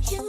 You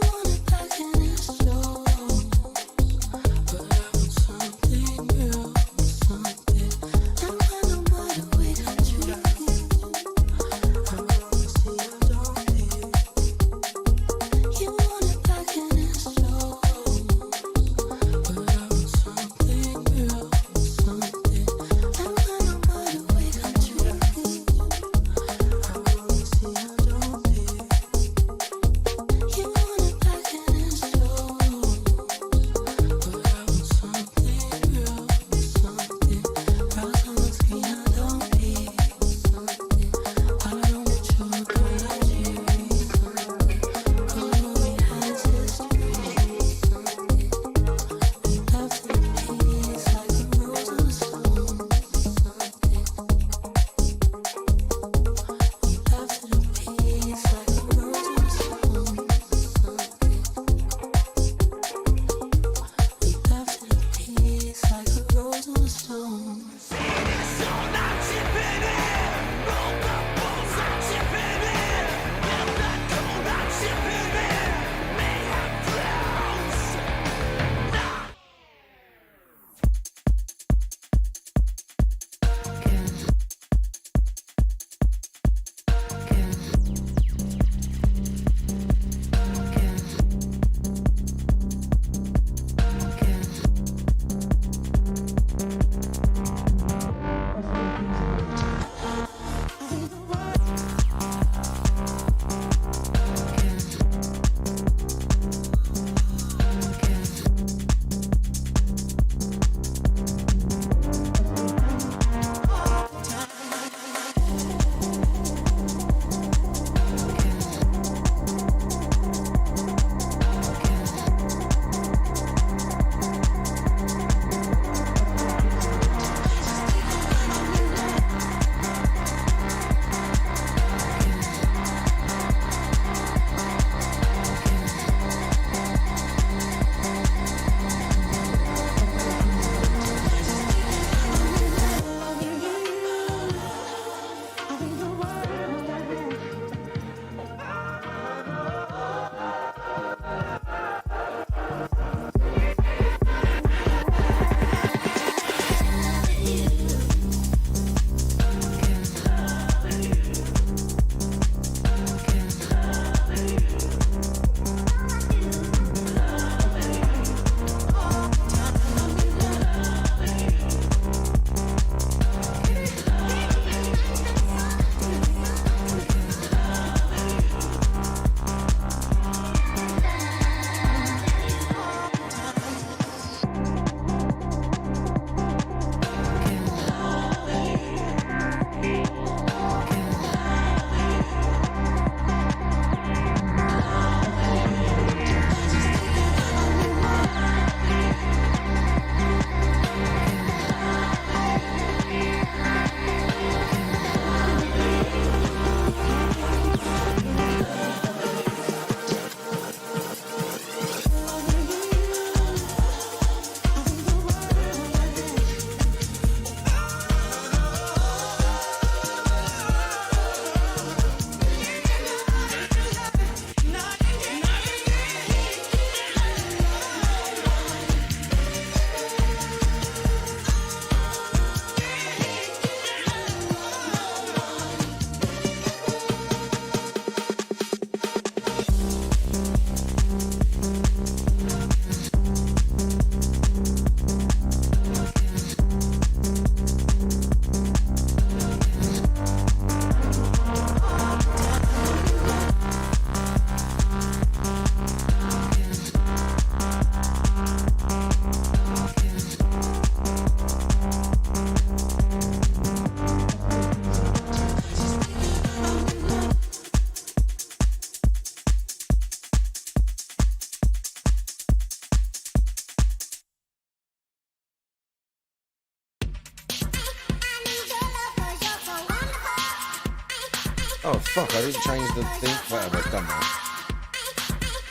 Oh fuck, I didn't change the thing. Whatever, it's done now.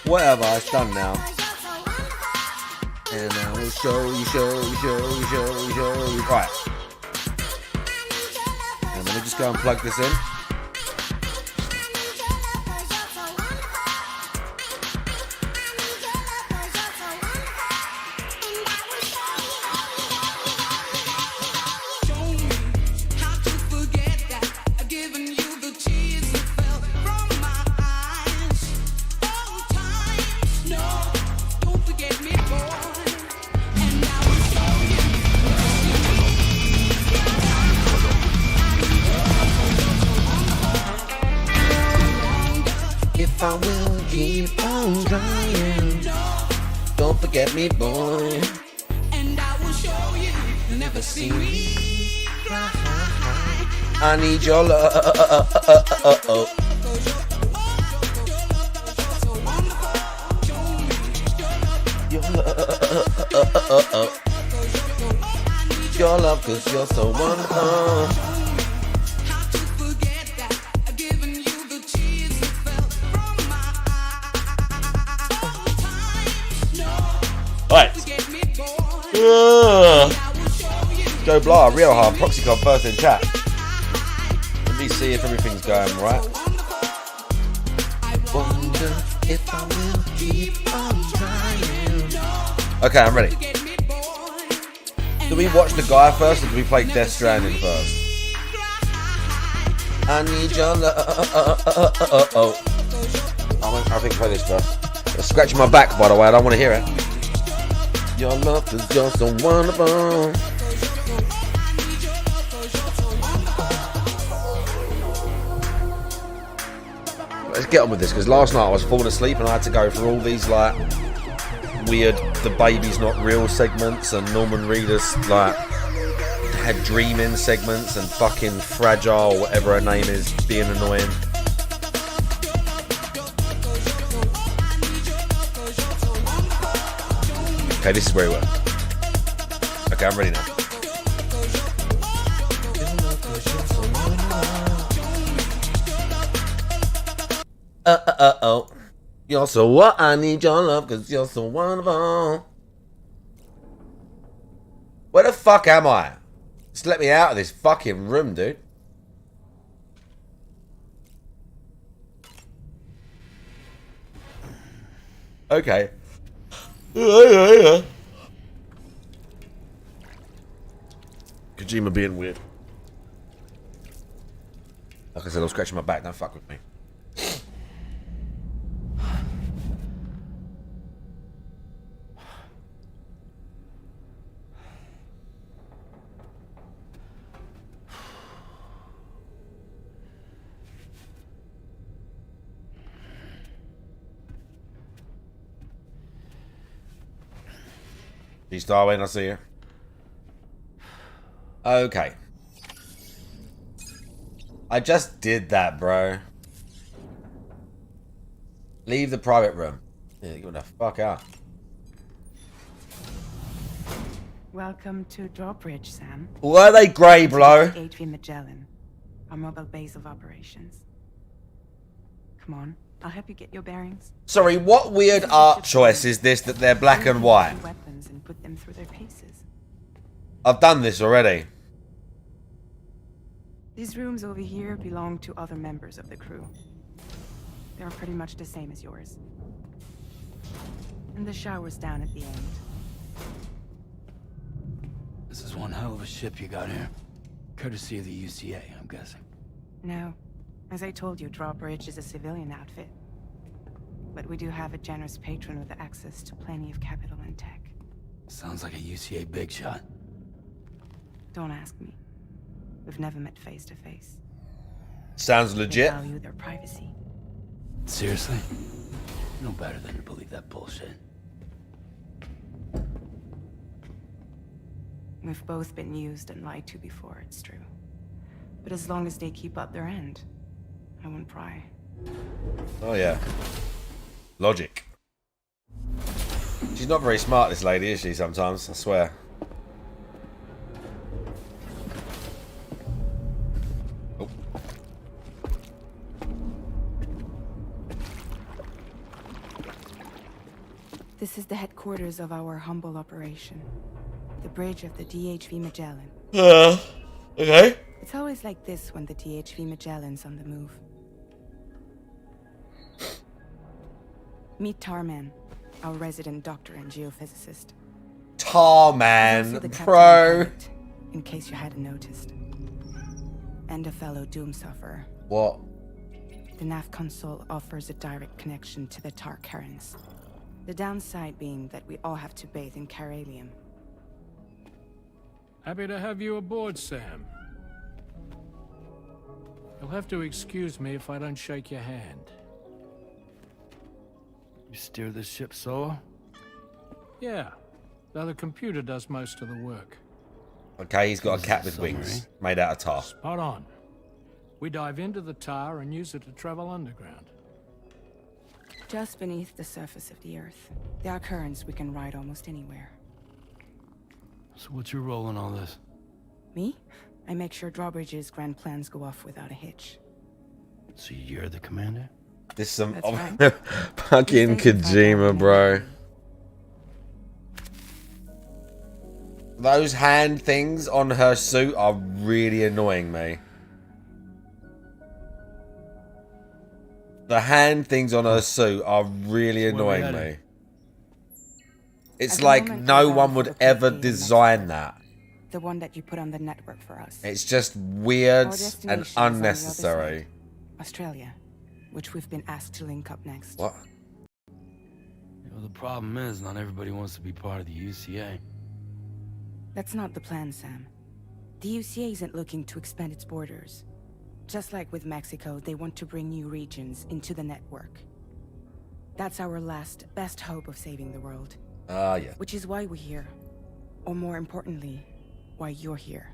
Whatever, it's done now. And I will show you. Right. And let me just go and plug this in. If I will keep on trying, don't forget me, boy. And I will show you, you'll never see me cry. I need your love. Your love, 'cause you're so wonderful. Right. Joe Blah, real hard. Proxycon first in chat. Let me see if everything's going right. Wonder if I will keep on trying. Okay, I'm ready. Do we watch the guy first or do we play Death Stranding first? I need your love. I think play this first. It's scratching my back, by the way. I don't want to hear it. Your love is just so wonderful. Let's get on with this, because last night I was falling asleep and I had to go through all these like weird "the baby's not real" segments, and Norman Reedus like had dreaming segments, and fucking Fragile, whatever her name is, being annoying. Okay, this is where we were. Okay, I'm ready now. Oh. You're so what? I need your love, 'cause you're so wonderful. Where the fuck am I? Just let me out of this fucking room, dude. Okay. Kojima being weird. Like I said, I'm scratching my back. Don't fuck with me. She's Darwin, I see you. Okay. I just did that, bro. Leave the private room. Yeah, get the fuck out. Welcome to Drawbridge, Sam. Were they grey, blow? HV Magellan, our mobile base of operations. Come on, I'll help you get your bearings. Sorry, what weird art choice is this that they're black and white? Weapons and put them through their paces. I've done this already. These rooms over here belong to other members of the crew. They're pretty much the same as yours. And the shower's down at the end. This is one hell of a ship you got here. Courtesy of the UCA, I'm guessing. No. As I told you, Drawbridge is a civilian outfit. But we do have a generous patron with access to plenty of capital and tech. Sounds like a UCA big shot. Don't ask me. We've never met face to face. Sounds They legit. value their privacy. Seriously? No better than to believe that bullshit. We've both been used and lied to before, it's true. But as long as they keep up their end, I won't pry. Oh yeah. Logic. She's not very smart, this lady, is she, sometimes? I swear. Oh. This is the headquarters of our humble operation. The bridge of the DHV Magellan. Okay. It's always like this when the DHV Magellan's on the move. Meet Tarman, our resident doctor and geophysicist. Also Tarman, the captain bro. pilot, in case you hadn't noticed. And a fellow doom sufferer. What? The nav console offers a direct connection to the Tar currents. The downside being that we all have to bathe in caralium. Happy to have you aboard, Sam. You'll have to excuse me if I don't shake your hand. You steer this ship solo? Yeah, though the computer does most of the work. Okay, he's got a This cat is with a wings, summary. made out of tar. Spot on. We dive into the tar and use it to travel underground. Just beneath the surface of the Earth, there are currents we can ride almost anywhere. So what's your role in all this? Me? I make sure Drawbridge's grand plans go off without a hitch. So you're the commander? This is some That's right. fucking He's thinking Kojima, about bro. Those hand things on her suit are really annoying me. The hand things on her suit are really So where we annoying headed? me. It's At the like moment, no we're one bound would for the ever PPE design network. that. The one that you put on the network for us. It's just weird Our and destination is on the other unnecessary. side. Australia, which we've been asked to link up next. What? You know, the problem is not everybody wants to be part of the UCA. That's not the plan, Sam. The UCA isn't looking to expand its borders. Just like with Mexico, they want to bring new regions into the network. That's our last, best hope of saving the world. Ah, yeah. Which is why we're here. Or more importantly, why you're here.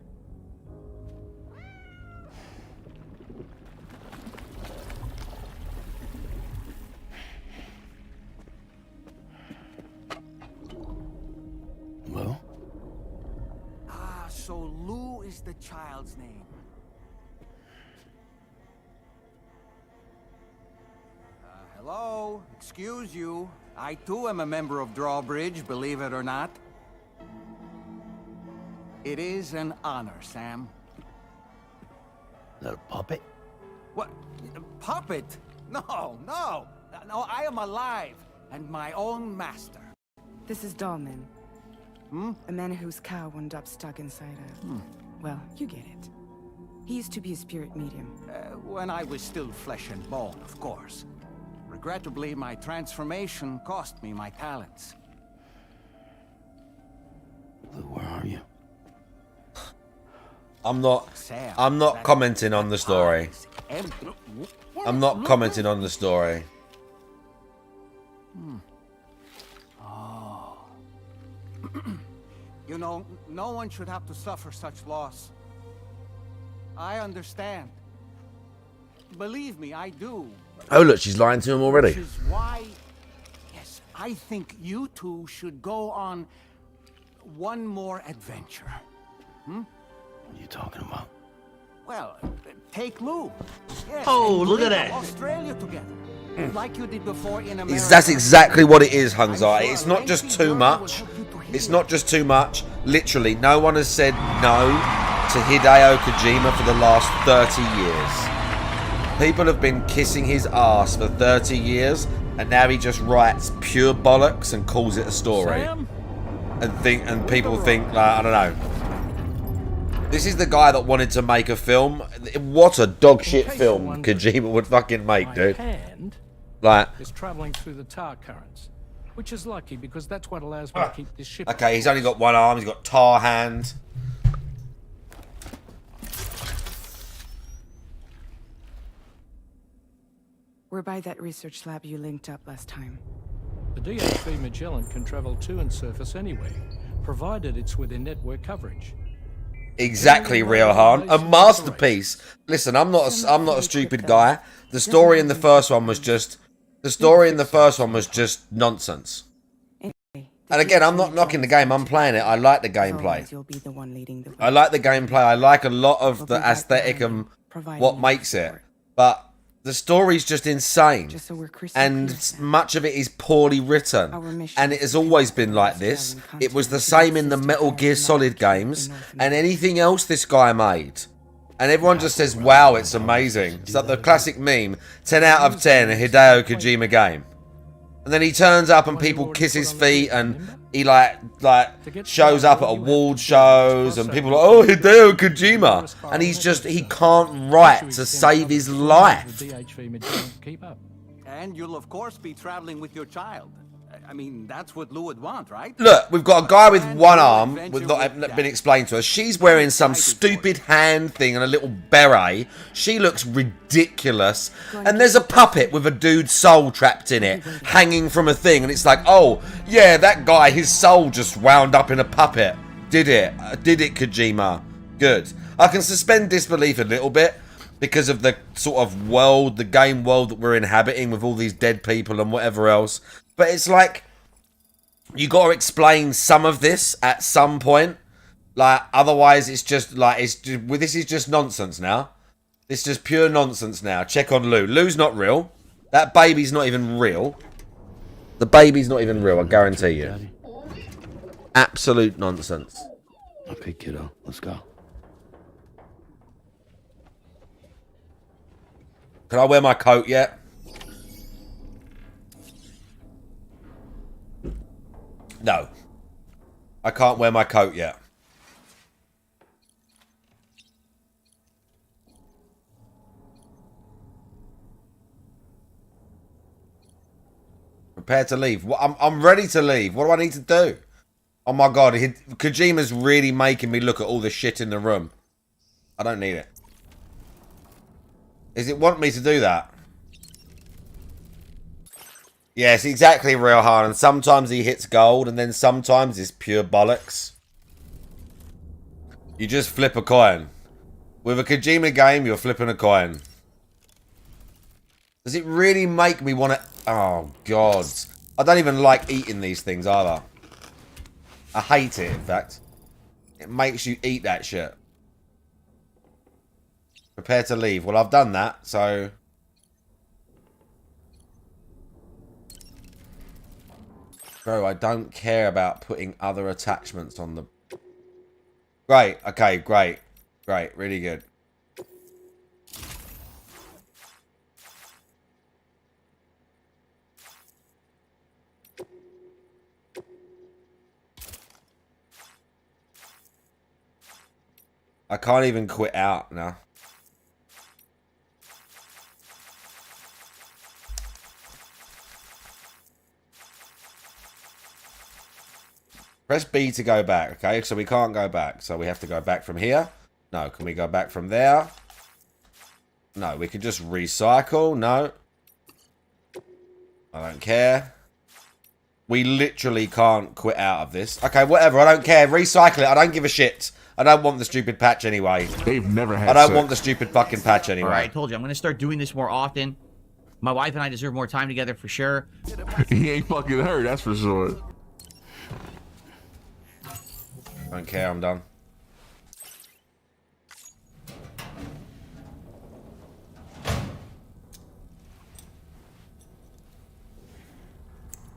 Well? Ah, so Lou is the child's name. Hello? Excuse you. I too am a member of Drawbridge, believe it or not. It is an honor, Sam. Is that a puppet? What? Puppet? No, no. No, I am alive and my own master. This is Dolman. A man whose cow wound up stuck inside a... Well, you get it. He used to be a spirit medium. When I was still flesh and bone, of course. Regrettably, my transformation cost me my talents. Lou, where are you? I'm not Sam, not commenting on the story. I'm not commenting on the story. You know, no one should have to suffer such loss. I understand. Believe me, I do. Oh look, she's lying to him Which already. is why, yes, I think you two should go on one more adventure. What are you talking about? Well, take Lou. Yes, Oh, and look at live that. Australia together, like you did before in America. That's exactly what it is, Hungzai. I'm sure It's a not just lengthy too journey much. will help you to It's heal. not just too much. Literally, no one has said no to Hideo Kojima for the last 30 years. People have been kissing his ass for 30 years, and now he just writes pure bollocks and calls it a story. Sam? And people think, like, I don't know. This is the guy that wanted to make a film. What a dog shit case film you're wondering, Kojima would fucking make, My dude. hand Like, is traveling through the tar currents, which is lucky because that's what allows me to keep this ship. okay, he's only got one arm. He's got tar hand. We're by that research lab you linked up last time. The DHV Magellan can travel to and surface anywhere, provided it's within network coverage. Exactly, Riohan. A masterpiece. Listen, I'm not a stupid guy. The story in the first one was just nonsense. Anyway, And again, I'm not knocking the game. I'm playing it. I like the gameplay. You'll be the one leading the way. I like the gameplay. I like a lot of We'll the be back aesthetic behind and you, providing what you makes it. support. But The story's just insane. Just so we're crystal And clear, Sam. much of it is poorly written. Our mission And it is has to always connect been the like this. Australian It was the continent to same in the existing Metal area Gear of Solid North games America. and anything else this guy made. And everyone just says, wow, it's amazing. It's like the classic meme, 10 out of 10, a Hideo Kojima game. And then he turns up and people kiss his feet and he like shows up at award shows and people are like, oh, Hideo Kojima. And he can't write to save his life. And you'll of course be traveling with your child. I mean, that's what Lou would want, right? Look, we've got a guy with one arm, with not been explained to us. She's wearing some stupid hand thing and a little beret. She looks ridiculous. And there's a puppet with a dude's soul trapped in it, hanging from a thing. And it's like, oh, yeah, that guy, his soul just wound up in a puppet. Did it, Kojima. Good. I can suspend disbelief a little bit because of the sort of world, the game world that we're inhabiting with all these dead people and whatever else. But it's like, you got to explain some of this at some point. Like, otherwise it's just like, this is just nonsense now. It's just pure nonsense now. Check on Lou. Lou's not real. That baby's not even real. The baby's not even real, I guarantee you. Absolute nonsense. Okay, kiddo, let's go. Can I wear my coat yet? No. I can't wear my coat yet. Prepare to leave. I'm ready to leave. What do I need to do? Oh my god, Kojima's really making me look at all the shit in the room. I don't need it. Does it want me to do that? Yes, exactly, Real Hard. And sometimes he hits gold, and then sometimes it's pure bollocks. You just flip a coin. With a Kojima game, you're flipping a coin. Does it really make me want to... Oh, God. I don't even like eating these things, either. I hate it, in fact. It makes you eat that shit. Prepare to leave. Well, I've done that, so... Bro, I don't care about putting other attachments on the... Great. Okay, great. Great. Really good. I can't even quit out now. Press B to go back, okay? So we can't go back. So we have to go back from here. No, can we go back from there? No, we can just recycle. No. I don't care. We literally can't quit out of this. Okay, whatever. I don't care. Recycle it. I don't give a shit. I don't want the stupid patch anyway. They've never had I don't sex. want the stupid fucking patch anyway. Alright, I told you, I'm gonna start doing this more often. My wife and I deserve more time together for sure. He ain't fucking her, that's for sure. Don't care, I'm done.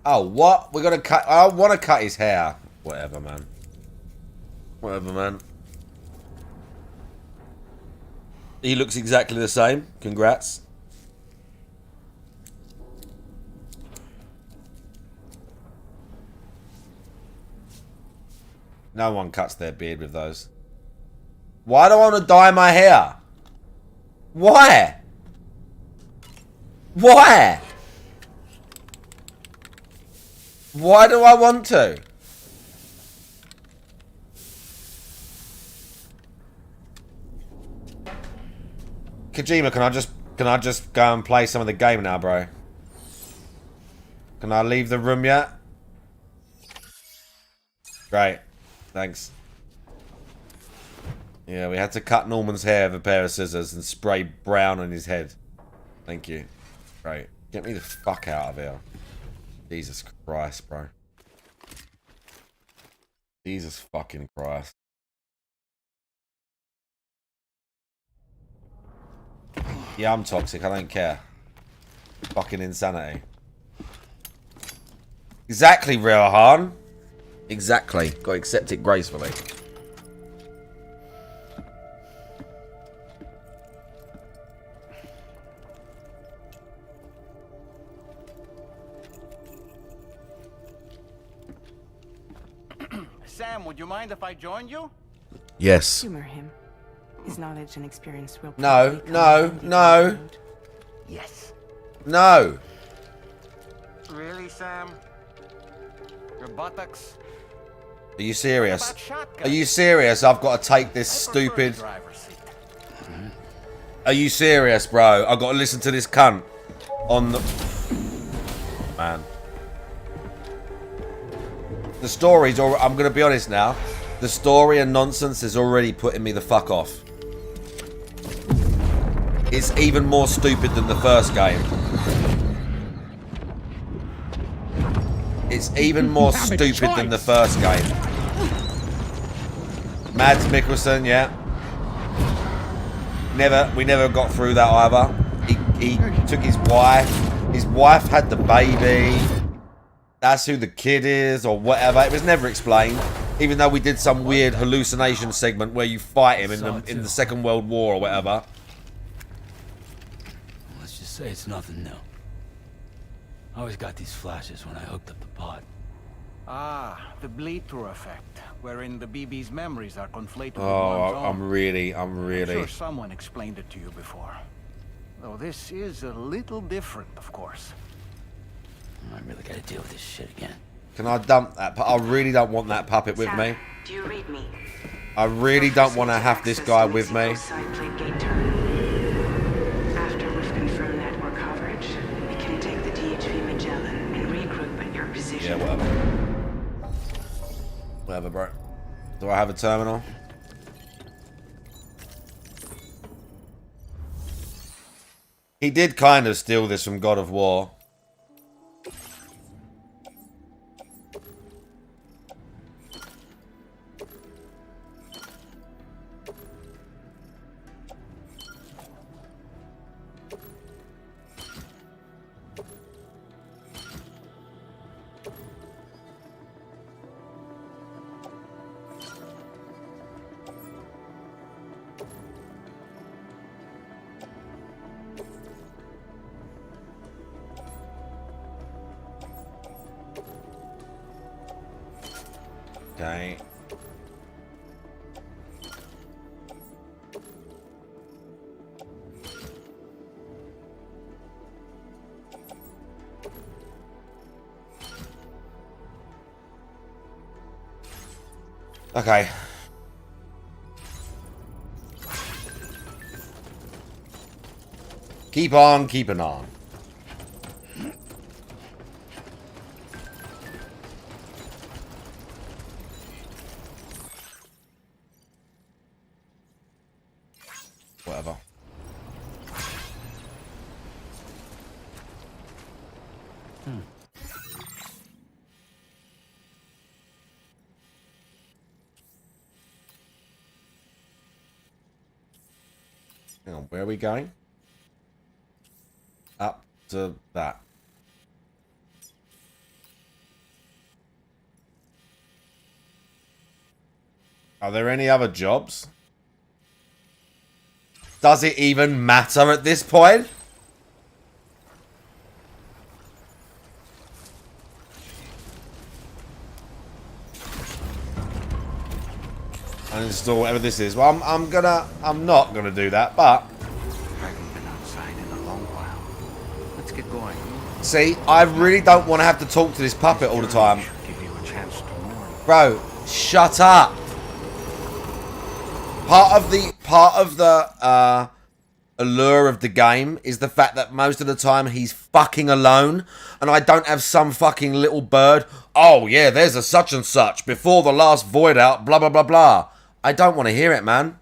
Oh, what? We're gonna cut... I want to cut his hair. Whatever, man. Whatever, man. He looks exactly the same. Congrats. No one cuts their beard with those. Why do I want to dye my hair? Why? Why? Why do I want to? Kojima, can I just go and play some of the game now, bro? Can I leave the room yet? Great. Thanks. Yeah, we had to cut Norman's hair with a pair of scissors and spray brown on his head. Thank you. Great. Get me the fuck out of here. Jesus Christ, bro. Jesus fucking Christ. Yeah, I'm toxic. I don't care. Fucking insanity. Exactly, Rohan. Exactly. Got to accept it gracefully. Sam, would you mind if I joined you? Yes. Humor him. His knowledge and experience will No, probably come no, in handy no. down the road. Yes. No. Really, Sam? Your buttocks? Are you serious? About shotguns? Are you serious? I've got to take this I prefer the stupid... driver's seat. Are you serious, bro? I've got to listen to this cunt on the... Man. The story's already... I'm going to be honest now. The story and nonsense is already putting me the fuck off. It's even more stupid than the first game. It's even more stupid than the first game. Mads Mikkelsen, yeah. We never got through that either. He took his wife. His wife had the baby. That's who the kid is, or whatever. It was never explained. Even though we did some weird hallucination segment where you fight him in the Second World War or whatever. Let's just say it's nothing new. I always got these flashes when I hooked up the pod. Ah, the bleed-through effect, wherein the BB's memories are conflated with Oh, one's own. I'm really... I'm sure someone explained it to you before. Though this is a little different, of course. I really gotta deal with this shit again. Can I dump that? I really don't want that puppet with me. Do you read me? I really don't want to have this guy with me. After we've confirmed network coverage, we can take the DHV Magellan and regroup at your position. Yeah, whatever. Whatever, bro. Do I have a terminal? He did kind of steal this from God of War. Okay. Okay. Keep on keeping on. Whatever. Hang on, where are we going? Up to that. Are there any other jobs? Does it even matter at this point? Uninstall whatever this is. Well, I'm not gonna do that, but I haven't been outside in a long while. Let's get going. see, I really don't want to have to talk to this puppet all the time. Give you a chance to mourn. Bro, shut up. Part of the allure of the game is the fact that most of the time he's fucking alone, and I don't have some fucking little bird. Oh yeah, there's a such and such before the last void out. Blah blah blah blah. I don't want to hear it, man.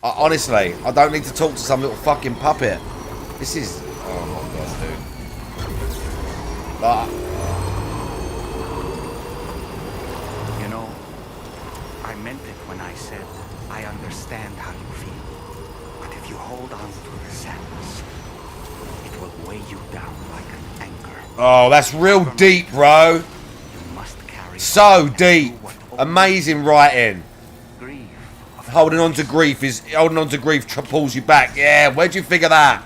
Honestly, I don't need to talk to some little fucking puppet. This is... Oh my god, dude. You know, I meant it when I said I understand how you feel. But if If you hold on to the sadness, it will weigh you down like an anchor. Oh, that's real deep, bro. You must carry So on and deep. do what only Amazing writing. grief of Holding on to grief pulls you back. Yeah, where'd you figure that?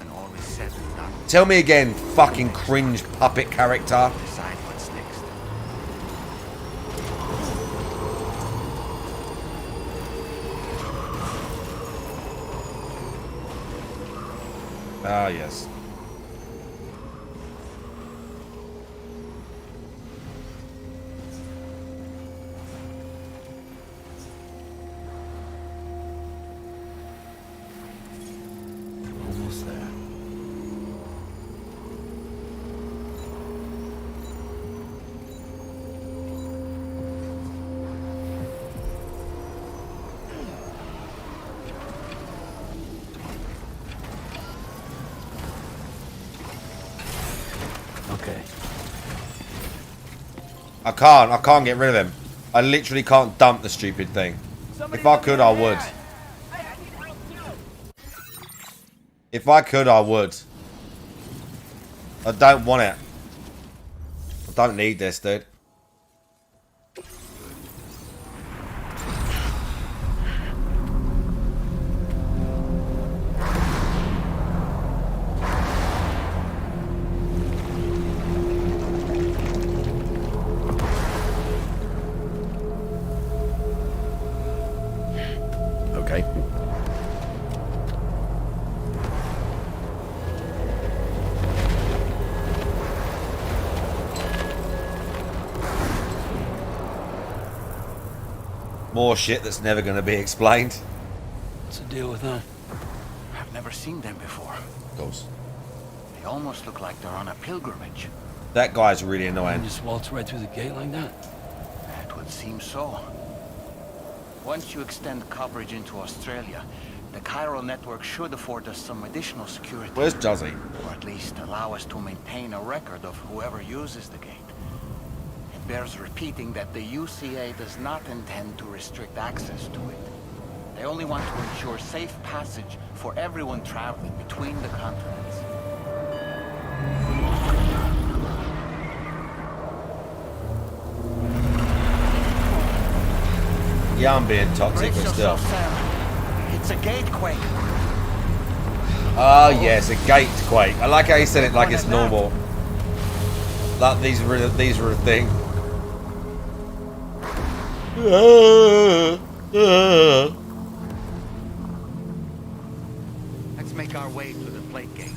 and all is said and done. Tell me again, fucking cringe puppet character. Decide what's next. Ah, yes. Almost there. Okay. I can't get rid of him. I literally can't dump the stupid thing. If I could, I would. If I could, I would. I don't want it. I don't need this, dude. Okay. More shit that's never going to be explained. What's the deal with them? I've never seen them before. Of course. They almost look like they're on a pilgrimage. That guy's really And annoying. just waltz right through the gate like that? It would seem so. Once you extend coverage into Australia, the chiral network should afford us some additional security. Where's Juzzy? Or at least allow us to maintain a record of whoever uses the gate. It bears repeating that the UCA does not intend to restrict access to it. They only want to ensure safe passage for everyone traveling between the continents. Yeah, I'm being toxic, Brace but still. yourself, Sam. It's a gatequake. Oh yes, a gate quake. I like how he said it like it's normal. Like these were a thing. Let's make our way to the plate gate.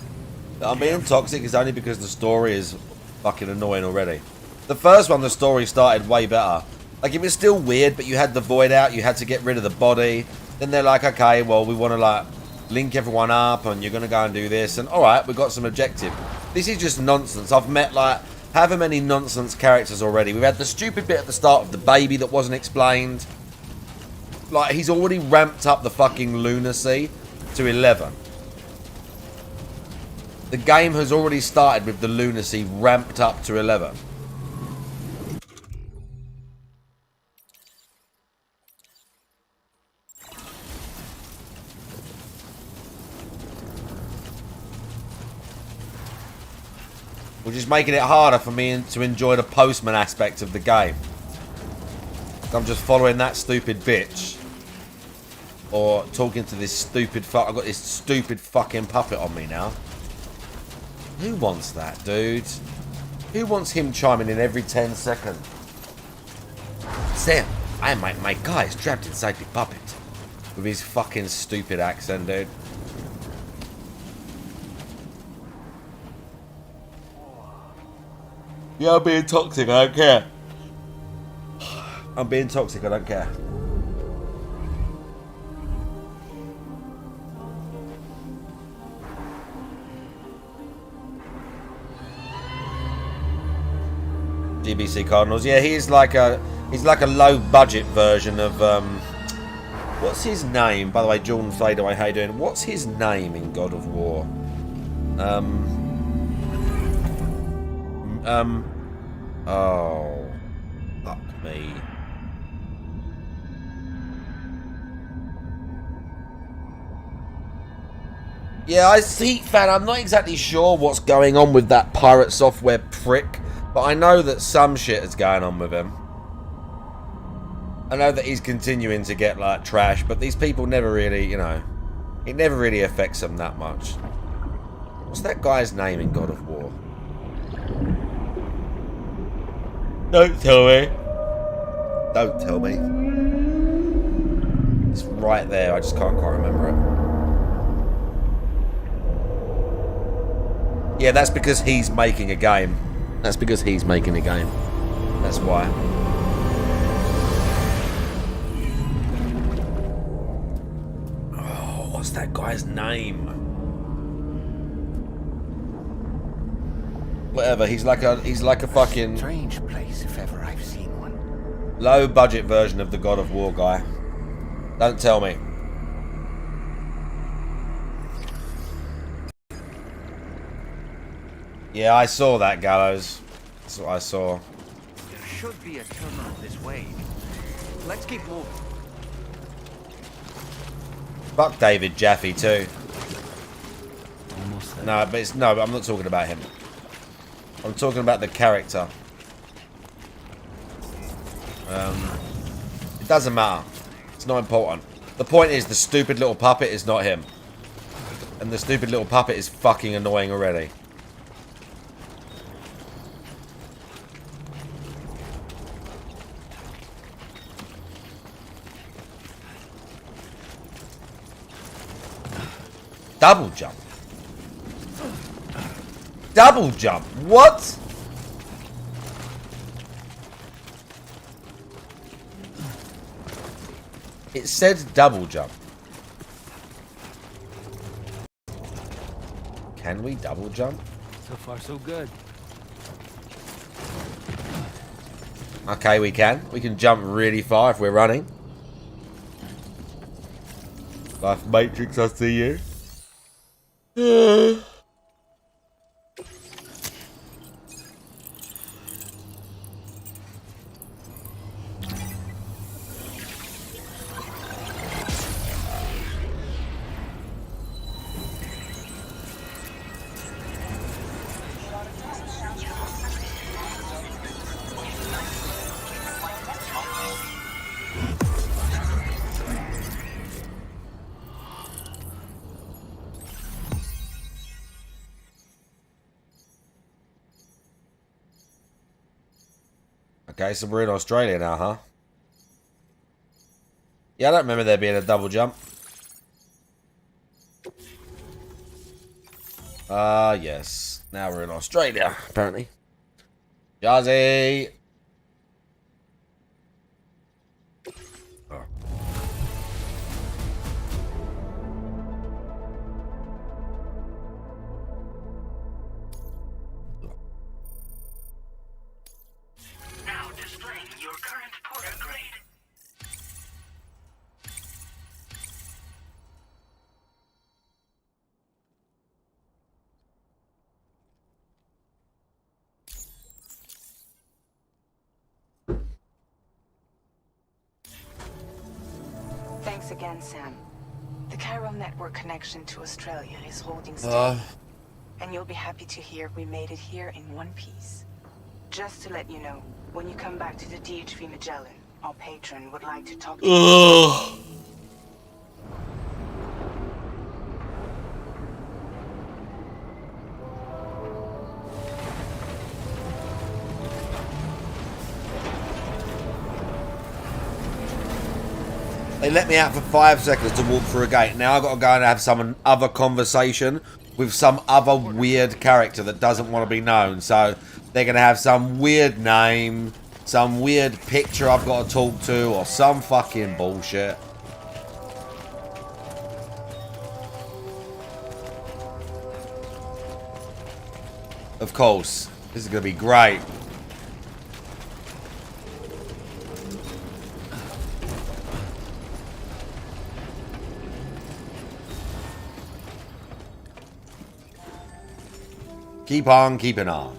I'm being toxic is only because the story is fucking annoying already. The first one, the story started way better. Like, it was still weird, but you had the void out, you had to get rid of the body. Then they're like, okay, well, we want to, like, link everyone up, and you're going to go and do this. And, alright, we've got some objective. This is just nonsense. I've met, like, however many nonsense characters already. We've had the stupid bit at the start of the baby that wasn't explained. Like, he's already ramped up the fucking lunacy to 11. The game has already started with the lunacy ramped up to 11. Which is making it harder for me to enjoy the postman aspect of the game. I'm just following that stupid bitch. Or talking to this stupid fuck. I've got this stupid fucking puppet on me now. Who wants that, dude? Who wants him chiming in every 10 seconds? Sam, my guy is trapped inside the puppet. With his fucking stupid accent, dude. Yeah, I'm being toxic, I don't care. I'm being toxic, I don't care. GBC Cardinals, yeah, he's like a low budget version of what's his name? By the way, Jordan Fadeaway, how you doing? What's his name in God of War? Oh, fuck me. Yeah, I see, fan. I'm not exactly sure what's going on with that pirate software prick, but I know that some shit is going on with him. I know that he's continuing to get, like, trash, but these people never really, you know, it never really affects them that much. What's that guy's name in God of War? Don't tell me. Don't tell me. It's right there. I just can't quite remember it. Yeah, that's because he's making a game. That's because he's making a game. That's why. Oh, what's that guy's name? Whatever. He's like a fucking Strange place if ever I've seen one. low budget version of the God of War guy. Don't tell me. Yeah, I saw that, Gallows. That's what I saw. There should be a terminal this way. Let's keep moving. Fuck David Jaffe too. Almost there. No, but I'm not talking about him. I'm talking about the character. It doesn't matter. It's not important. The point is the stupid little puppet is not him. And the stupid little puppet is fucking annoying already. Double jump. Double jump. What? It said double jump. Can we double jump? So far, so good. Okay, we can. We can jump really far if we're running. Life Matrix, I see you. Okay, so we're in Australia now, huh? Yeah, I don't remember there being a double jump. Yes. Now we're in Australia, apparently. Jazzy! Oh. Now displaying your current porter grade. Thanks again, Sam. The chiral network connection to Australia is holding steady. And you'll be happy to hear we made it here in one piece. Just to let you know, when you come back to the DHV Magellan, our patron would like to talk to you. They let me out for 5 seconds to walk through a gate. Now I've got to go and have some other conversation with some other weird character that doesn't want to be known. So they're going to have some weird name, some weird picture I've got to talk to, or some fucking bullshit. Of course. This is going to be great. Keep on keeping on.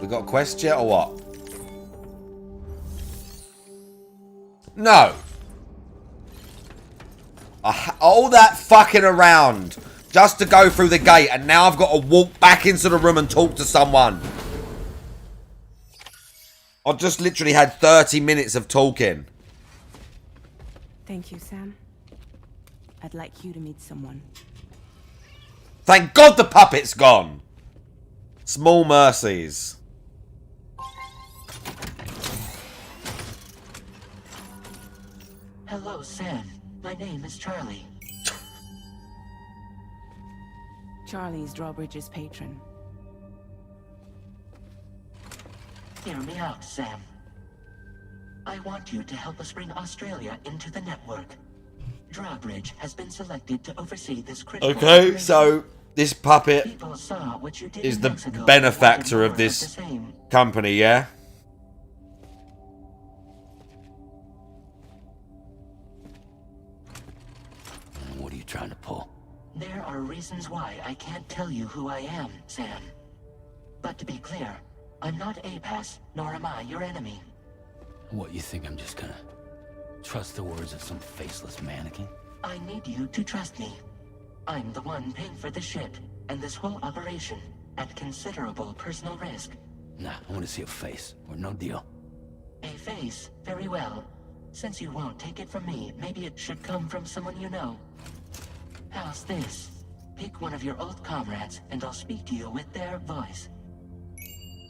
We got a quest yet or what? No. All that fucking around just to go through the gate, and now I've got to walk back into the room and talk to someone. I've just literally had 30 minutes of talking. Thank you, Sam. I'd like you to meet someone. Thank God the puppet's gone. Small mercies. Hello, Sam. My name is Charlie. Charlie's Drawbridge's patron. Hear me out, Sam. I want you to help us bring Australia into the network. Drawbridge has been selected to oversee this critical Okay, operation. so this puppet People saw what you did is in the Mexico benefactor and wanted of more this the same. company, yeah? What are you trying to pull? There are reasons why I can't tell you who I am, Sam. But to be clear, I'm not APAS, nor am I your enemy. What, you think I'm just gonna trust the words of some faceless mannequin? I need you to trust me. I'm the one paying for the ship, and this whole operation, at considerable personal risk. Nah, I want to see a face, or no deal. A face, very well. Since you won't take it from me, maybe it should come from someone you know. How's this? Pick one of your old comrades, and I'll speak to you with their voice.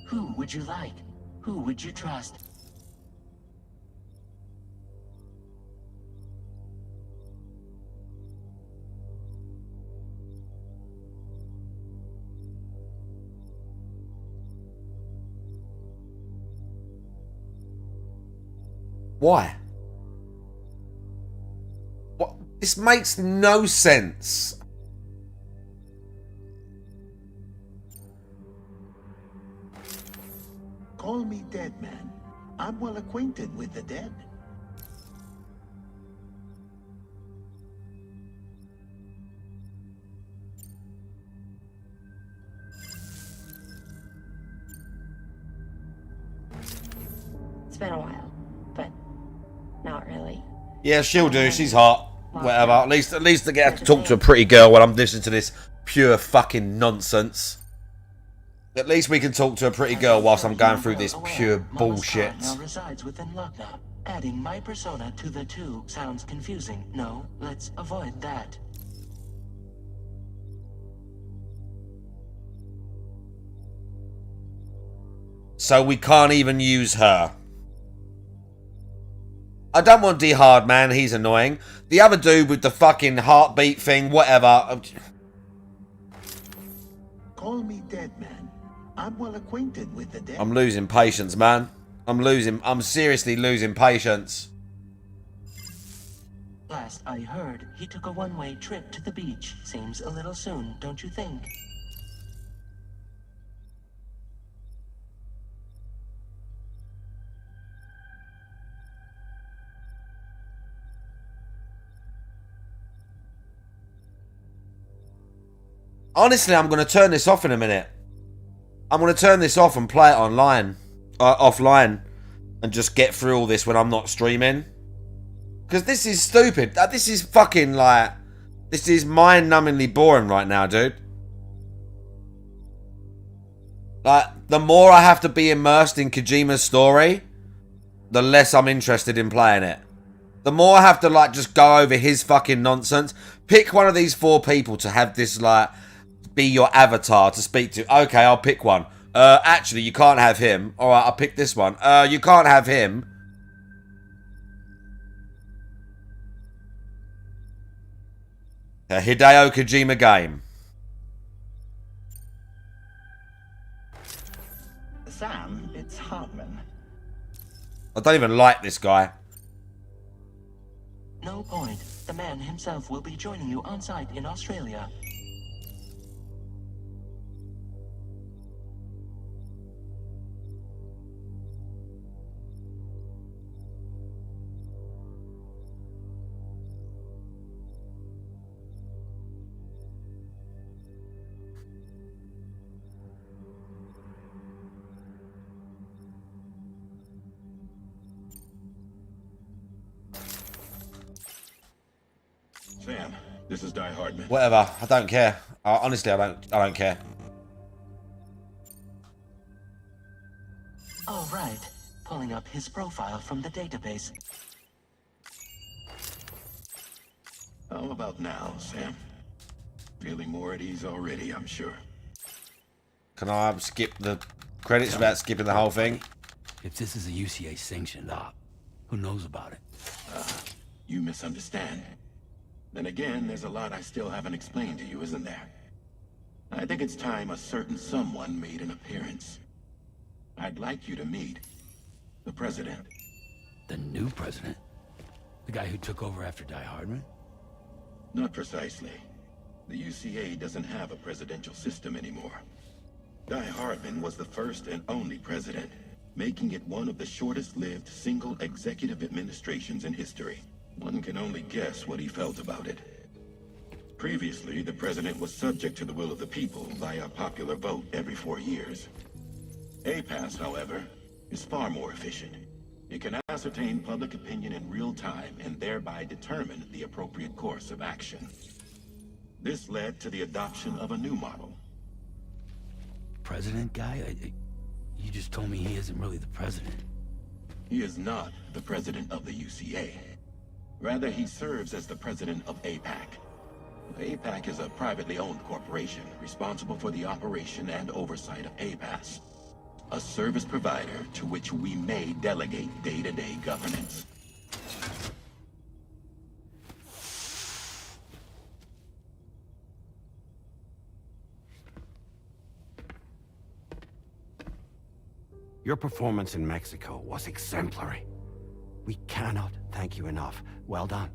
Who would you like? Who would you trust? Why? What? This makes no sense. Call me dead man. I'm well acquainted with the dead. It's been a while, but not really. Yeah, she'll do. She's hot. Whatever. At least I get to talk to a pretty girl when I'm listening to this pure fucking nonsense. At least we can talk to a pretty girl whilst I'm going through this pure bullshit. Now resides within Lugna. Adding my persona to the two sounds confusing. No, let's avoid that. So we can't even use her. I don't want D Hard, man. He's annoying. The other dude with the fucking heartbeat thing, whatever. Call me dead man. I'm well acquainted with the dead. I'm losing patience, man. I'm seriously losing patience. Last I heard, he took a one-way trip to the beach. Seems a little soon, don't you think? Honestly, I'm going to turn this off in a minute. I'm going to turn this off and play it online. Offline. And just get through all this when I'm not streaming. Because this is stupid. This is fucking like... This is mind-numbingly boring right now, dude. Like, the more I have to be immersed in Kojima's story, the less I'm interested in playing it. The more I have to, like, just go over his fucking nonsense. Pick one of these 4 people to have this, like... be your avatar to speak to. Okay, I'll pick one. Actually, you can't have him. Alright, I'll pick this one. You can't have him. A Hideo Kojima game. Sam, it's Hartman. I don't even like this guy. No point. The man himself will be joining you on site in Australia. This is Die Hardman. Whatever. I don't care. Honestly, I don't care. All right. Pulling up his profile from the database. How about now, Sam? Feeling more at ease already, I'm sure. Can I skip the credits without skipping the whole thing? If this is a UCA sanctioned op, who knows about it? You misunderstand. Then again, there's a lot I still haven't explained to you, isn't there? I think it's time a certain someone made an appearance. I'd like you to meet the president. The new president? The guy who took over after Die Hardman? Not precisely. The UCA doesn't have a presidential system anymore. Die Hardman was the first and only president, making it one of the shortest-lived single executive administrations in history. One can only guess what he felt about it. Previously, the president was subject to the will of the people via popular vote every 4 years. APAS, however, is far more efficient. It can ascertain public opinion in real time and thereby determine the appropriate course of action. This led to the adoption of a new model. President guy? You just told me he isn't really the president. He is not the president of the UCA. Rather, he serves as the president of APAC. APAC is a privately owned corporation responsible for the operation and oversight of APAS, a service provider to which we may delegate day-to-day governance. Your performance in Mexico was exemplary. We cannot thank you enough. Well done.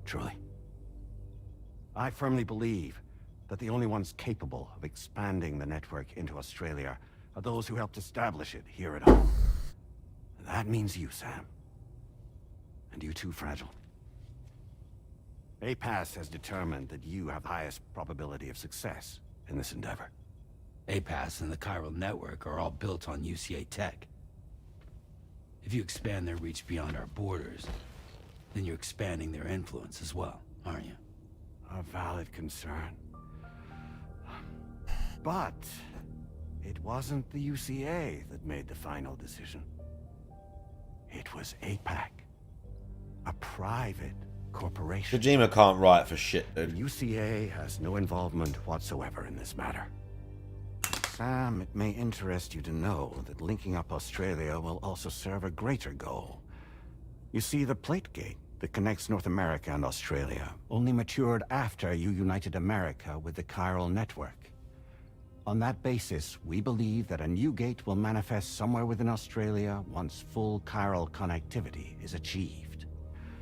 Truly. I firmly believe that the only ones capable of expanding the network into Australia are those who helped establish it here at home. That means you, Sam. And you too, Fragile. APAS has determined that you have the highest probability of success in this endeavor. APAS and the chiral network are all built on UCA tech. If you expand their reach beyond our borders, then you're expanding their influence as well, aren't you? A valid concern. But it wasn't the UCA that made the final decision. It was APAC, a private corporation. Kojima can't write for shit, dude. The UCA has no involvement whatsoever in this matter. Sam, it may interest you to know that linking up Australia will also serve a greater goal. You see, the plate gate that connects North America and Australia only matured after you united America with the chiral network. On that basis, we believe that a new gate will manifest somewhere within Australia once full chiral connectivity is achieved.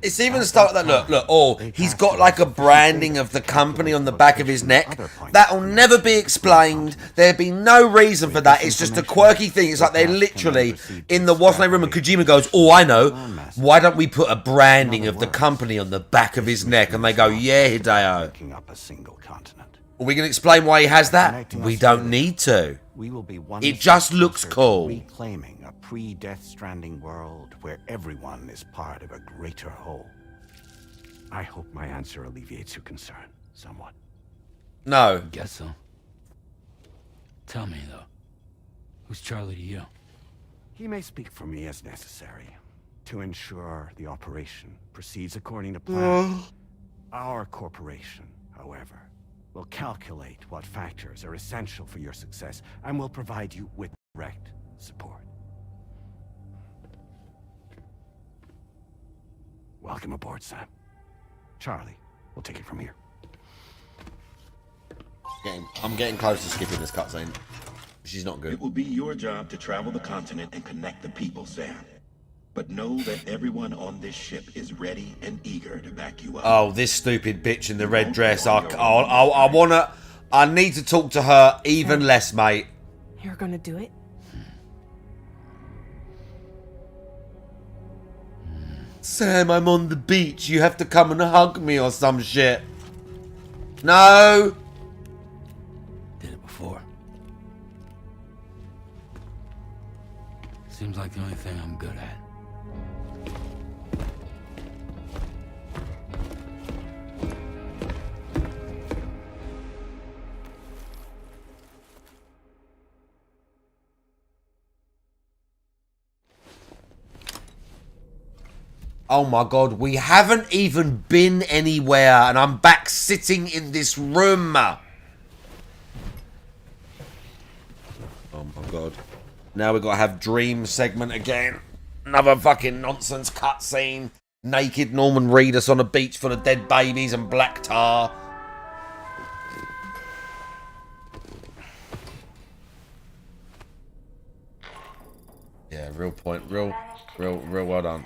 It's even stuff like that. Look, oh, he's got like a branding of the company on the back of his neck. That'll never be explained. There'd be no reason for that. It's just a quirky thing. It's like they're literally in the what's name room and Kojima goes, oh, I know. Why don't we put a branding of the company on the back of his neck? And they go, yeah, Hideo. Up a single continent. Are we going to explain why he has that? We don't need to. We will be one It just looks cool. Reclaiming a pre-Death Stranding world where everyone is part of a greater whole. I hope my answer alleviates your concern somewhat. No. Guess so. Tell me, though. Who's Charlie to you? He may speak for me as necessary to ensure the operation proceeds according to plan. Our corporation, however, will calculate what factors are essential for your success and will provide you with direct support. Welcome aboard, Sam. Charlie, we'll take it from here. I'm getting close to skipping this cutscene. She's not good. It will be your job to travel the continent and connect the people, Sam. But know that everyone on this ship is ready and eager to back you up. Oh, this stupid bitch in the red dress. I need to talk to her even less, mate. You're gonna do it? Sam, I'm on the beach. You have to come and hug me or some shit. No. Did it before. Seems like the only thing I'm good at. Oh my god, we haven't even been anywhere and I'm back sitting in this room. Oh my god. Now we've got to have dream segment again. Another fucking nonsense cutscene. Naked Norman Reedus on a beach full of dead babies and black tar. Yeah, real point. Real well done.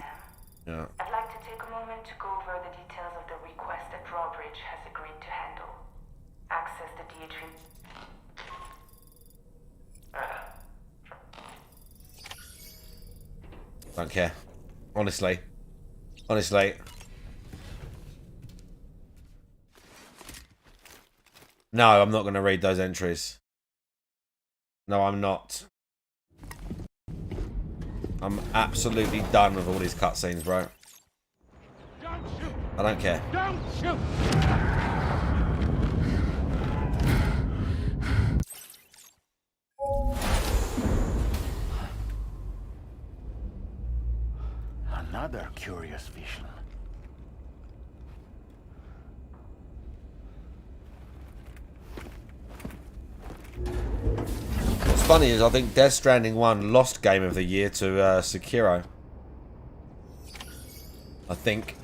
Yeah. I'd like to take a moment to go over the details of the request that Drawbridge has agreed to handle. Access the DHV. Don't care. Honestly. Honestly. No, I'm not going to read those entries. No, I'm not. I'm absolutely done with all these cutscenes, bro. I don't care. Don't shoot! Another curious vision. What's funny is I think Death Stranding 1 lost Game of the Year to Sekiro. I think.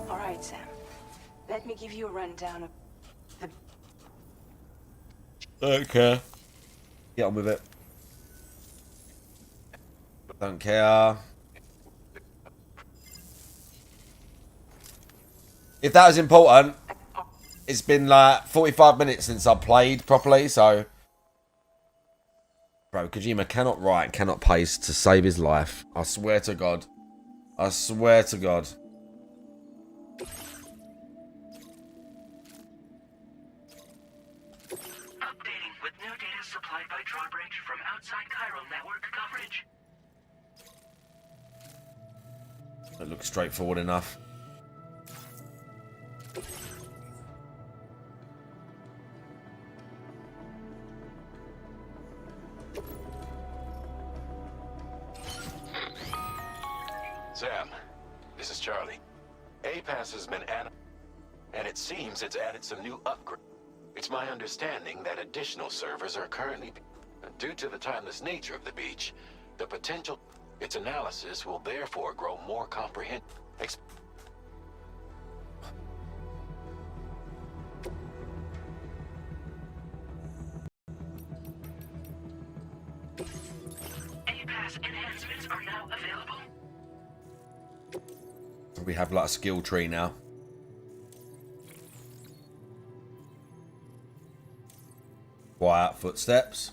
Alright, Sam. Let me give you a rundown of the... Don't care. Get on with it. Don't care. If that was important, it's been like 45 minutes since I played properly, so... Bro, Kojima cannot write, cannot pace to save his life. I swear to God. I swear to God. Updating with new data supplied by Drawbridge from outside chiral network coverage. That looks straightforward enough. Sam, this is Charlie. APAS has been added, and it seems it's added some new upgrades. It's my understanding that additional servers are currently... Due to the timeless nature of the beach, the potential... Its analysis will therefore grow more comprehensive. APAS enhancements are now available. We have like a skill tree now. Quiet footsteps.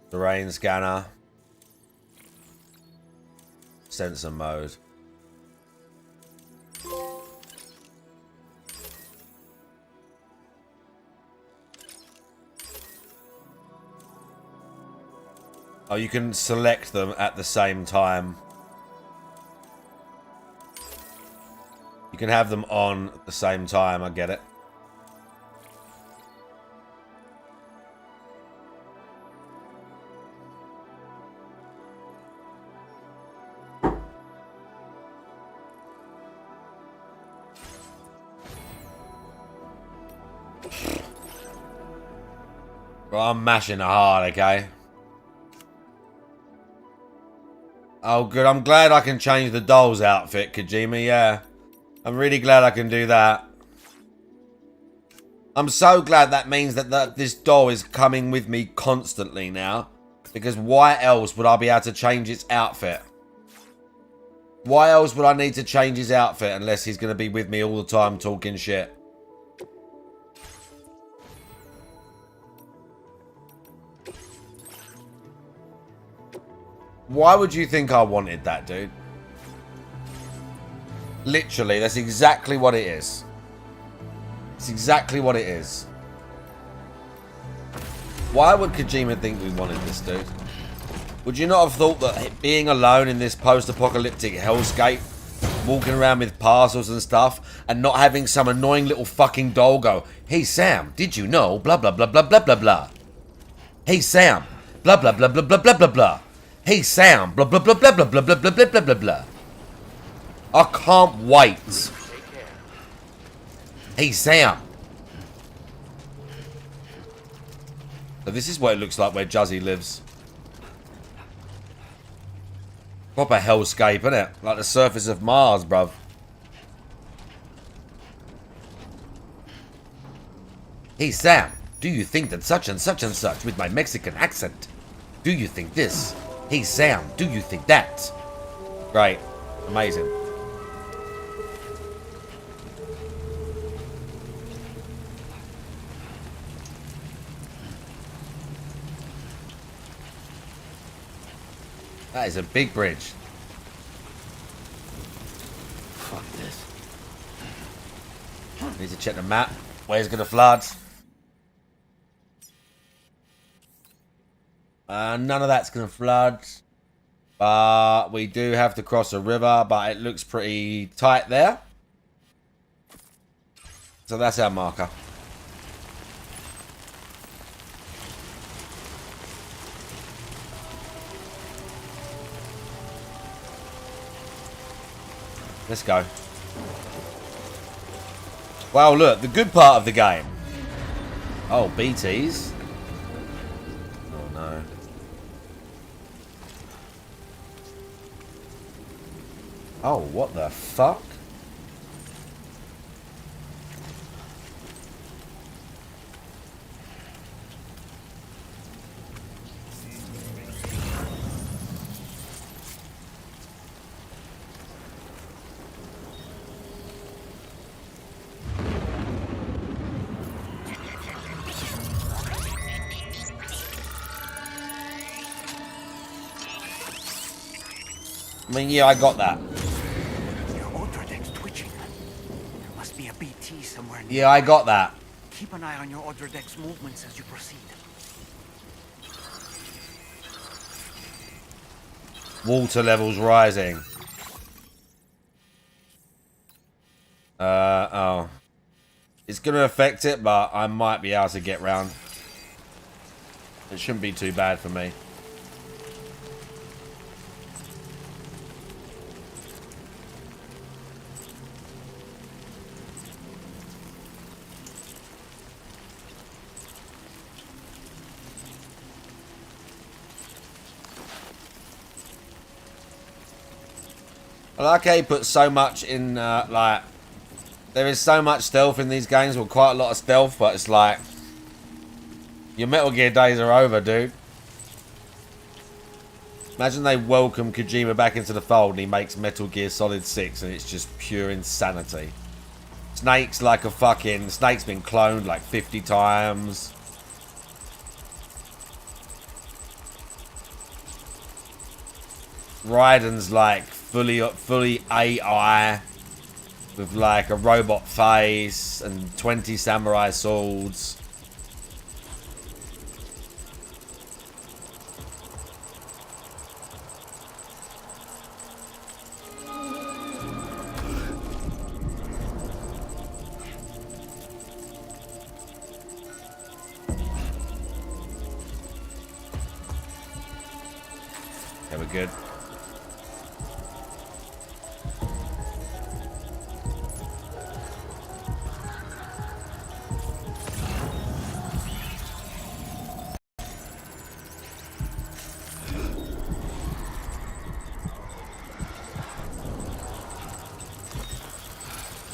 Terrain scanner. Sensor mode. Oh, you can select them at the same time. You can have them on at the same time, I get it. Well, I'm mashing it hard, okay? Oh, good. I'm glad I can change the doll's outfit, Kojima, yeah. I'm really glad I can do that. I'm so glad that means that this doll is coming with me constantly now. Because why else would I be able to change its outfit? Why else would I need to change his outfit unless he's going to be with me all the time talking shit? Why would you think I wanted that, dude? Literally, that's exactly what it is. It's exactly what it is. Why would Kojima think we wanted this, dude? Would you not have thought that being alone in this post-apocalyptic hellscape, walking around with parcels and stuff, and not having some annoying little fucking doll go, "Hey Sam, did you know, blah blah blah blah blah blah blah." Hey Sam, blah blah blah blah blah blah blah blah. Hey Sam, blah blah blah blah blah blah blah blah blah blah blah blah. I can't wait. Hey Sam. So this is what it looks like where Juzzy lives. Proper hellscape, innit? Like the surface of Mars, bruv. Hey Sam, do you think that such and such with my Mexican accent? Do you think this? Hey Sam, do you think that? Great. Amazing. That is a big bridge. Fuck this. Need to check the map. Where's gonna flood? None of that's gonna flood. But we do have to cross a river, but it looks pretty tight there. So that's our marker. Let's go. Wow, look, the good part of the game. Oh, BTs. Oh, no. Oh, what the fuck? I mean, yeah, I got that. Your ultra deck's twitching. There must be a BT somewhere near. Yeah, I got that. Keep an eye on your ultra deck's movements as you proceed. Water levels rising. Oh. It's going to affect it, but I might be able to get round. It shouldn't be too bad for me. I like how he put so much in, like, there is so much stealth in these games, well, quite a lot of stealth, but it's like, your Metal Gear days are over, dude. Imagine they welcome Kojima back into the fold and he makes Metal Gear Solid 6 and it's just pure insanity. Snake's like a fucking, Snake's been cloned like 50 times. Raiden's like fully AI with like a robot face and 20 samurai swords. Yeah, we're good.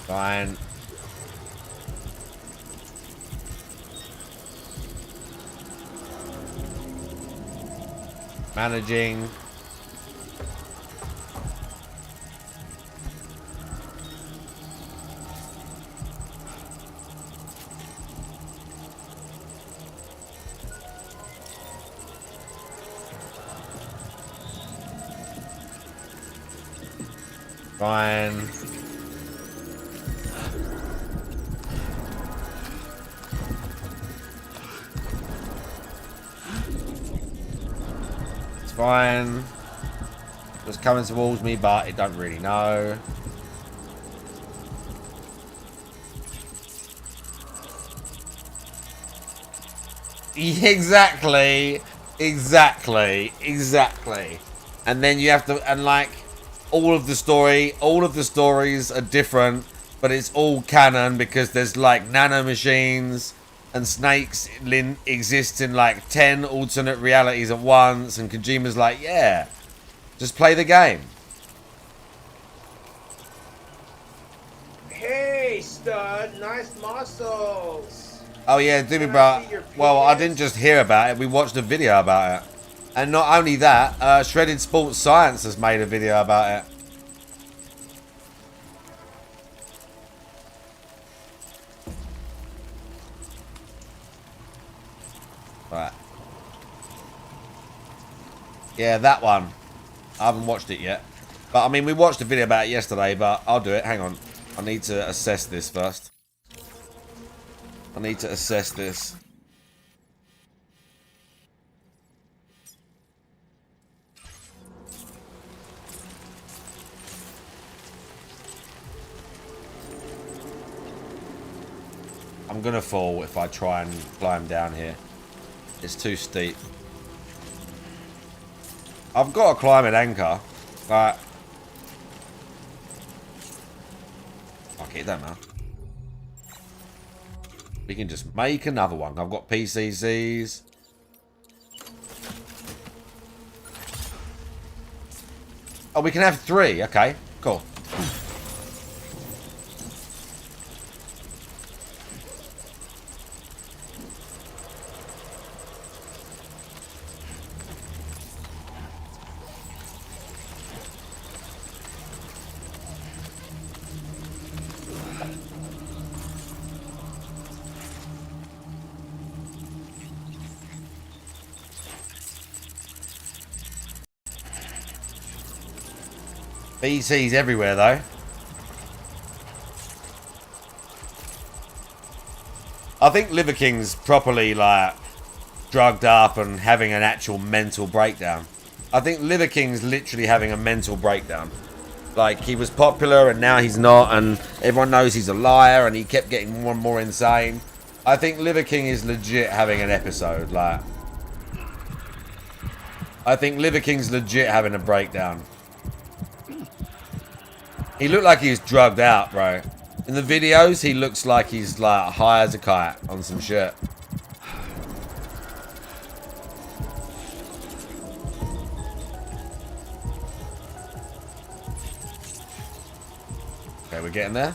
Fine. Managing. Fine. It's fine. Just coming towards me, but it don't really know. Exactly. And then you have to, and like, all of the stories are different, but it's all canon because there's like nanomachines and snakes exist in like 10 alternate realities at once, and Kojima's like, yeah, just play the game. Hey, stud, nice muscles. Oh yeah, do me, bro. Well, I didn't just hear about it. We watched a video about it. And not only that, Shredded Sports Science has made a video about it. Right. Yeah, that one. I haven't watched it yet. But, I mean, we watched a video about it yesterday, but I'll do it. Hang on. I need to assess this first. I need to assess this. I'm gonna fall if I try and climb down here. It's too steep. I've got to climb an anchor. Right. Fuck it, don't matter. We can just make another one. I've got PCCs. Oh, we can have 3. Okay, cool. BC's everywhere though. I think Liver King's properly like drugged up and having an actual mental breakdown. I think Liver King's literally having a mental breakdown. Like, he was popular and now he's not, and everyone knows he's a liar and he kept getting more and more insane. I think Liver King is legit having an episode, like. I think Liver King's legit having a breakdown. He looked like he was drugged out, bro. In the videos, he looks like he's like high as a kite on some shit. Okay, we're getting there.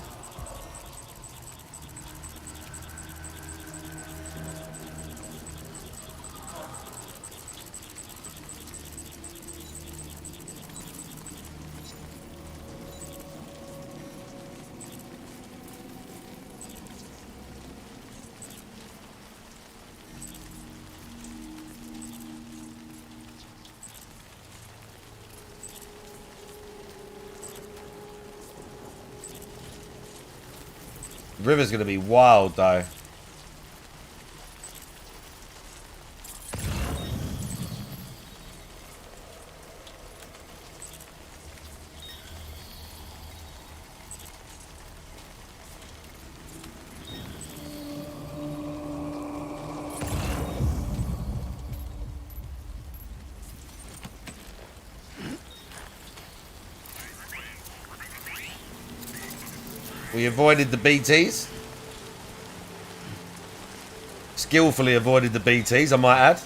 The river's gonna be wild though. We avoided the BTs. Skillfully avoided the BTs, I might add.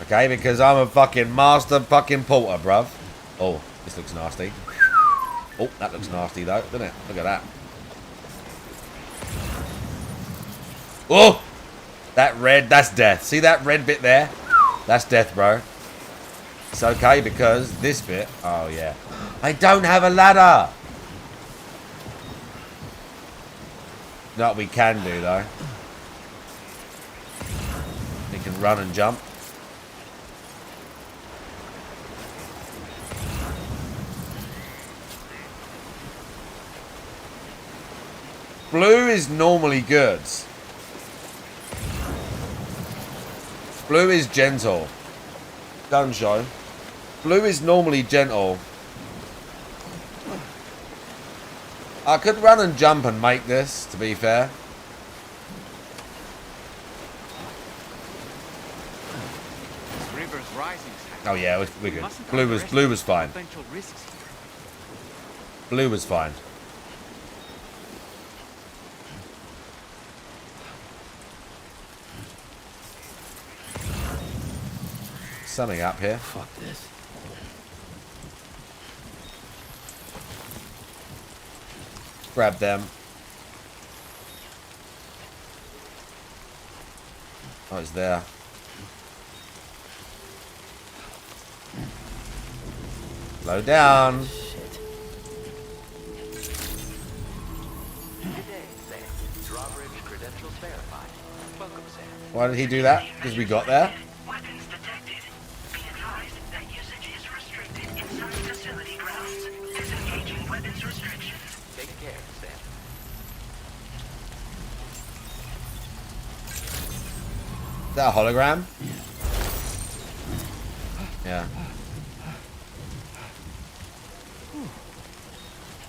Okay, because I'm a fucking master fucking porter, bruv. Oh, this looks nasty. Oh, that looks nasty though, doesn't it? Look at that. Oh! That red, that's death. See that red bit there? That's death, bro. It's okay because this bit... Oh, yeah. I don't have a ladder! No, we can do though. We can run and jump. Blue is normally good. Blue is gentle. Gun show. Blue is normally gentle. I could run and jump and make this, to be fair. rising. Oh yeah, we're good. Blue was fine. Potential risks here. Blue was fine. Something up here. Fuck this. Grab them. Oh, it's there. Slow down. Why did he do that? Because we got there? Is that a hologram? Yeah.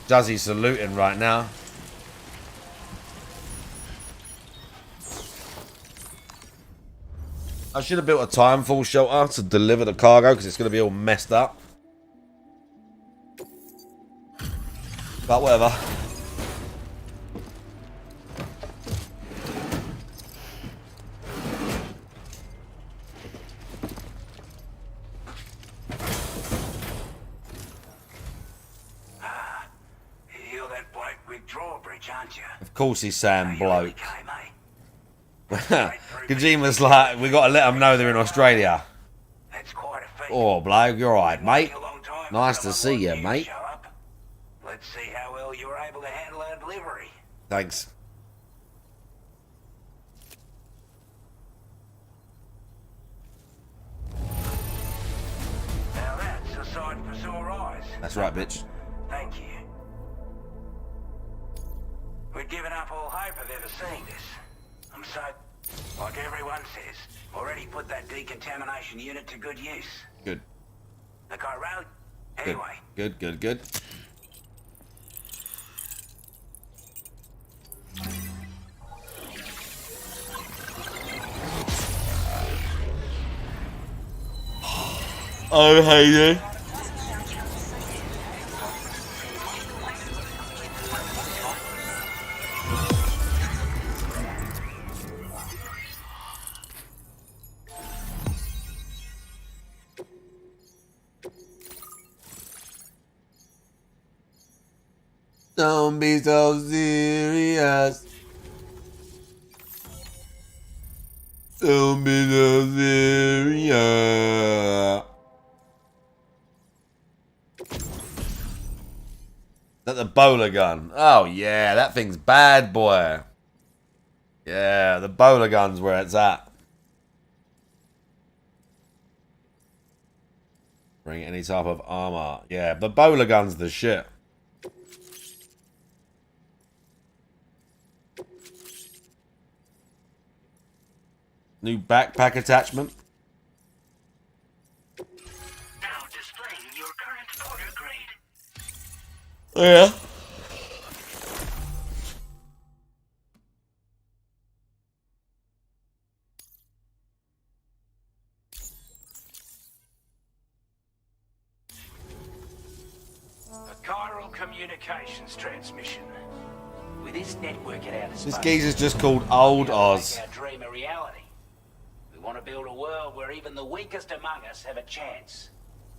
Juzzy's saluting right now. I should have built a timefall shelter to deliver the cargo because it's going to be all messed up. But whatever. You're that bloke with drawbridge, aren't you? Of course he's Sam Bloke. Kojima's like, we got to let them know they're in Australia. Oh, bloke, you're alright, mate. Nice to see you, mate. Let's see how well you were able to handle our delivery. Thanks. Now that's a sight for sore eyes. That's right, bitch. Thank you. We'd given up all hope of ever seeing this. I'm so, like everyone says, already put that decontamination unit to good use. Good. The guy rode. Good. Anyway. Good, good, good. Oh, hey you. Don't be so serious. Don't be so serious. That the bowler gun. Oh yeah, that thing's bad, boy. Yeah, the bowler gun's where it's at. Bring any type of armor. Yeah, the bowler gun's the shit. New backpack attachment. Now displaying your current order grade. Yeah. A chiral communications transmission. With this network at our disposal, This geezer's just called Old Oz. our dream a reality. We want to build a world where even the weakest among us have a chance.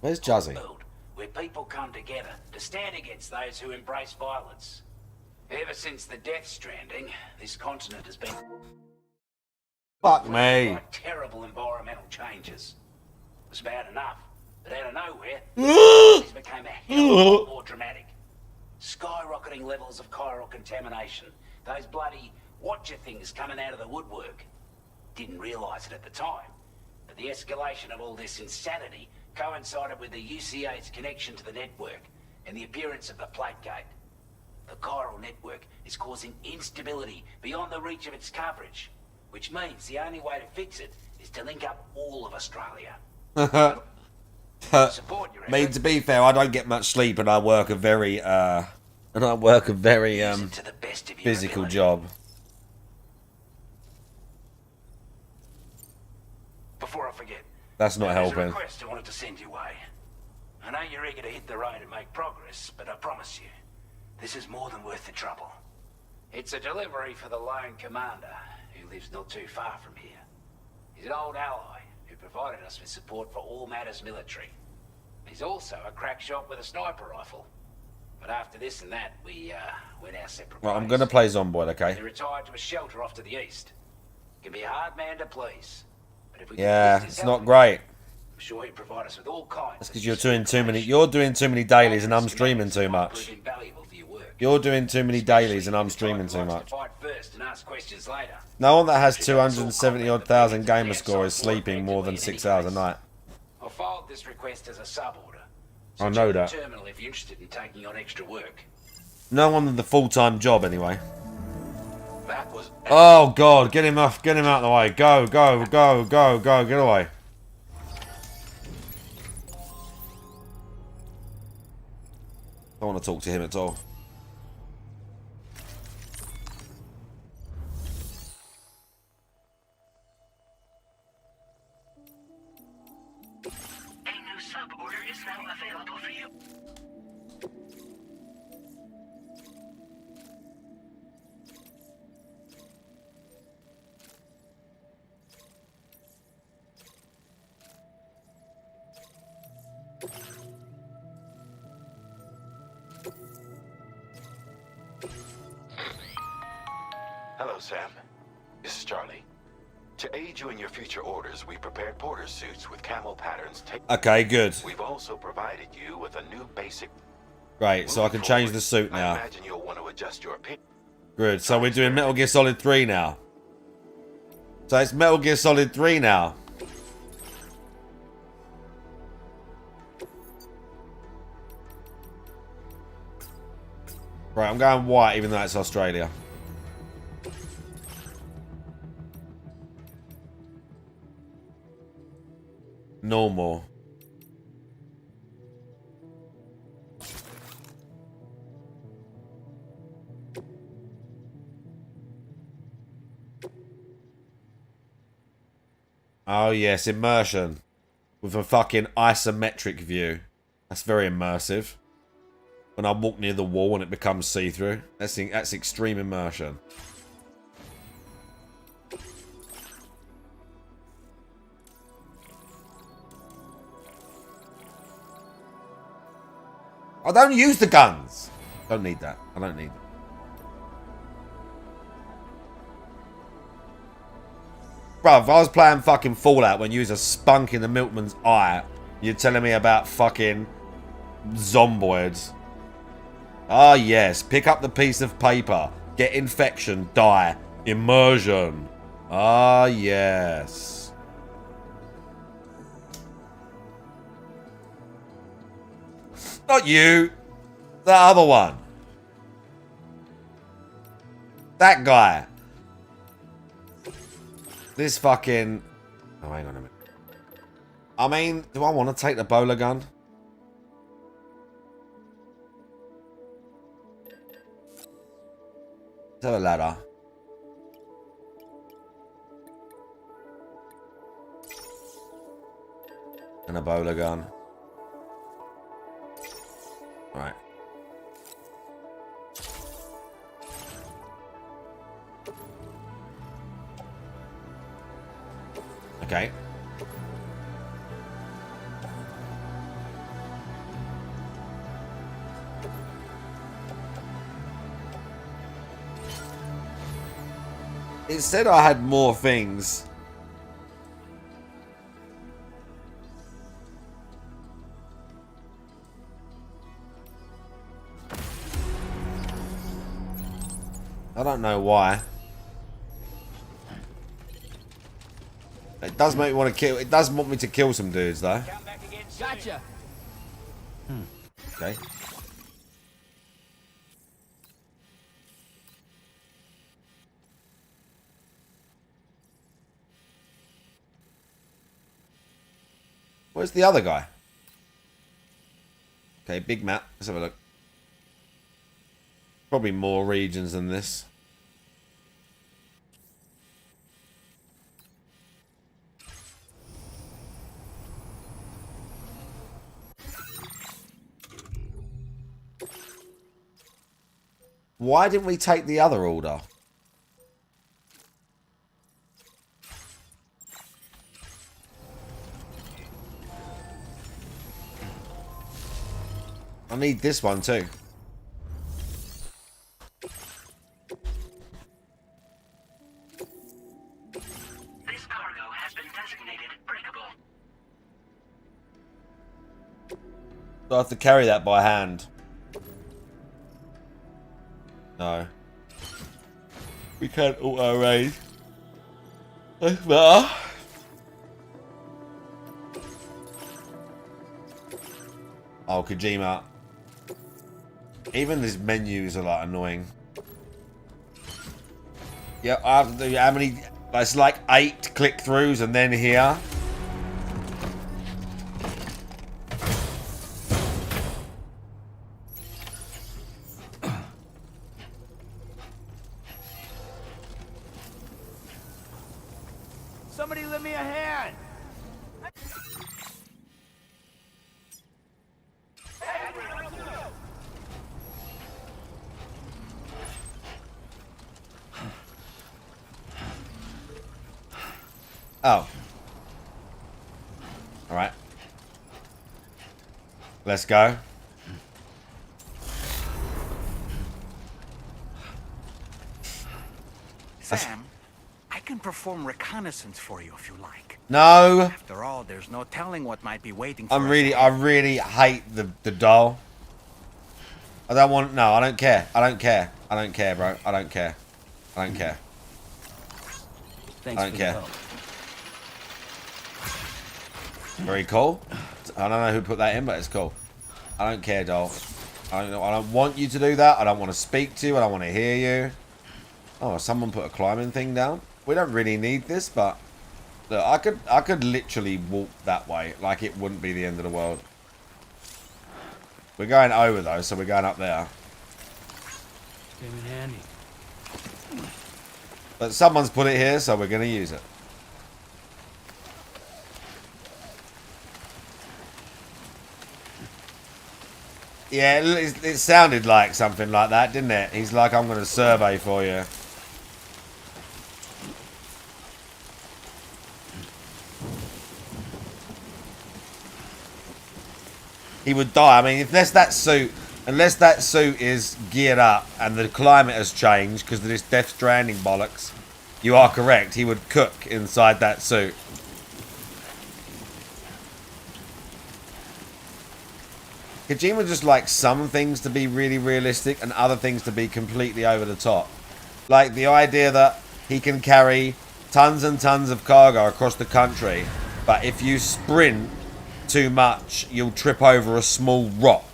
Where's Juzzy? A world where people come together to stand against those who embrace violence. Ever since the Death Stranding, this continent has been Fuck me. by terrible environmental changes. It was bad enough, but out of nowhere, this became a hell of a lot more dramatic. Skyrocketing levels of chiral contamination. Those bloody watcher things coming out of the woodwork. Didn't realise it at the time, but the escalation of all this insanity coincided with the UCA's connection to the network and the appearance of the plate gate. The chiral network is causing instability beyond the reach of its coverage, which means the only way to fix it is to link up all of Australia. Mate, to be fair, I don't get much sleep and I work a very physical job. Before I forget, That's not There's a helping. request I wanted to send your way. I know you're eager to hit the road and make progress, but I promise you, this is more than worth the trouble. It's a delivery for the lone commander, who lives not too far from here. He's an old ally who provided us with support for all matters military. He's also a crack shot with a sniper rifle. But after this and that, we went our separate ways. Right, I'm gonna play Zomboid, okay? He retired to a shelter off to the east. Can be a hard man to please. But if we Yeah, can assist his it's help, not great. I'm sure he'd provide us with all kinds. That's because you're doing too many. You're doing too many dailies, and I'm streaming too much. You're doing too many dailies, and I'm streaming too much. Fight first and ask questions later. No one that has 270 odd thousand gamer score is sleeping more than 6 hours a night. I filed this request as a sub order. I know that. Terminal if you're interested in taking on extra work. No one with the full-time job anyway. That was. Oh god, get him off, get him out of the way. Go, go, go, go, go, get away. I don't want to talk to him at all. A new sub order is now available for you. Hello, Sam. This is Charlie. To aid you in your future orders, we prepared porter suits with camel patterns. Okay, good. We've also provided you with a new basic. Great, so I can change the suit I now. imagine you'll want to adjust your opinion. Good, so we're doing Metal Gear Solid 3 now. So it's Metal Gear Solid 3 now. Right, I'm going white even though it's Australia. Normal. Oh yes, immersion. With a fucking isometric view. That's very immersive. When I walk near the wall and it becomes see-through. That's extreme immersion. I don't use the guns. Don't need that. I don't need that. Bruv, if I was playing fucking Fallout when you was a spunk in the milkman's eye, you're telling me about fucking zomboids. Ah, yes. Pick up the piece of paper. Get infection. Die. Immersion. Ah, yes. Not you. The other one. That guy. This fucking... Oh, hang on a minute. I mean, do I want to take the bowler gun? Let's have a ladder. And a bowler gun. Right. Okay. It said I had more things. I don't know why. It does make me want to kill. It does want me to kill some dudes, though. Gotcha. Okay. Where's the other guy? Okay, big map. Let's have a look. Probably more regions than this. Why didn't we take the other order? I need this one too. This cargo has been designated breakable. Do I have to carry that by hand? No. We can't auto raid. That's better. Oh, Kojima. Even these menus are like annoying. Yeah, I have to do how many? It's like 8 click-throughs and then here. Somebody lend me a hand. Oh. Alright. Let's go. Sam, I can perform reconnaissance for you if you like. No. After all, there's no telling what might be waiting for us. I really hate the doll. I don't want, no, I don't care. I don't care. I don't care, bro. I don't care. I don't care. Thanks I don't for care. the help. Very cool. I don't know who put that in, but it's cool. I don't care, doll. I don't want you to do that. I don't want to speak to you. I don't want to hear you. Oh, someone put a climbing thing down. We don't really need this, but look, I could literally walk that way. Like it wouldn't be the end of the world. We're going over though, so we're going up there. Came in handy. But someone's put it here, so we're going to use it. Yeah, it sounded like something like that, didn't it? He's like, I'm going to survey for you. He would die. I mean, unless that suit is geared up and the climate has changed because of this Death Stranding bollocks, you are correct. He would cook inside that suit. Kojima just likes some things to be really realistic and other things to be completely over the top. Like the idea that he can carry tons and tons of cargo across the country, but if you sprint too much, you'll trip over a small rock.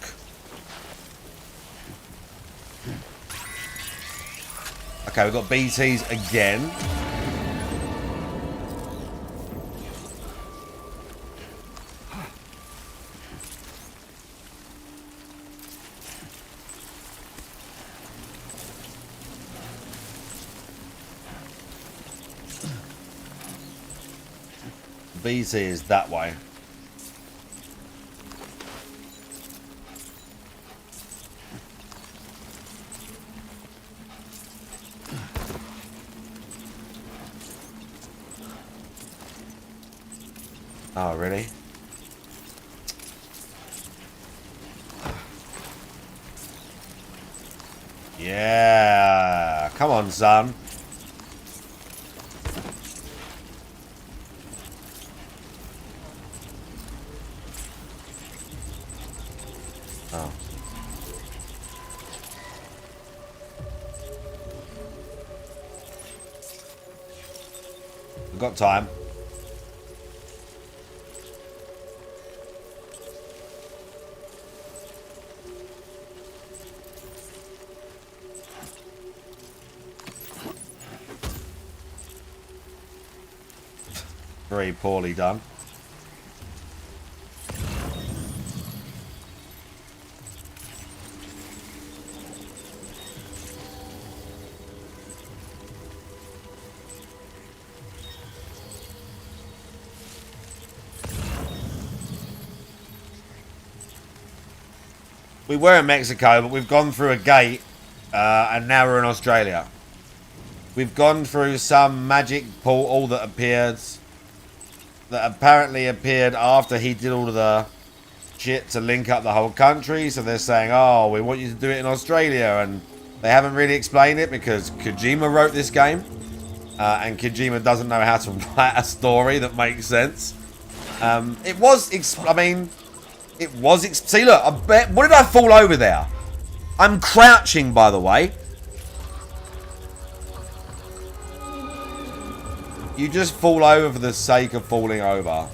Okay, we've got BTs again. BT is that way. Oh, really? Yeah. Come on, son. Oh. We've got time. Very poorly done. We were in Mexico, but we've gone through a gate And now we're in Australia. We've gone through some magic portal that apparently appeared after he did all of the shit to link up the whole country. So they're saying, oh, we want you to do it in Australia. And they haven't really explained it because Kojima wrote this game. And Kojima doesn't know how to write a story that makes sense. It was, see, look, I bet, what did I fall over there? I'm crouching, by the way. You just fall over for the sake of falling over.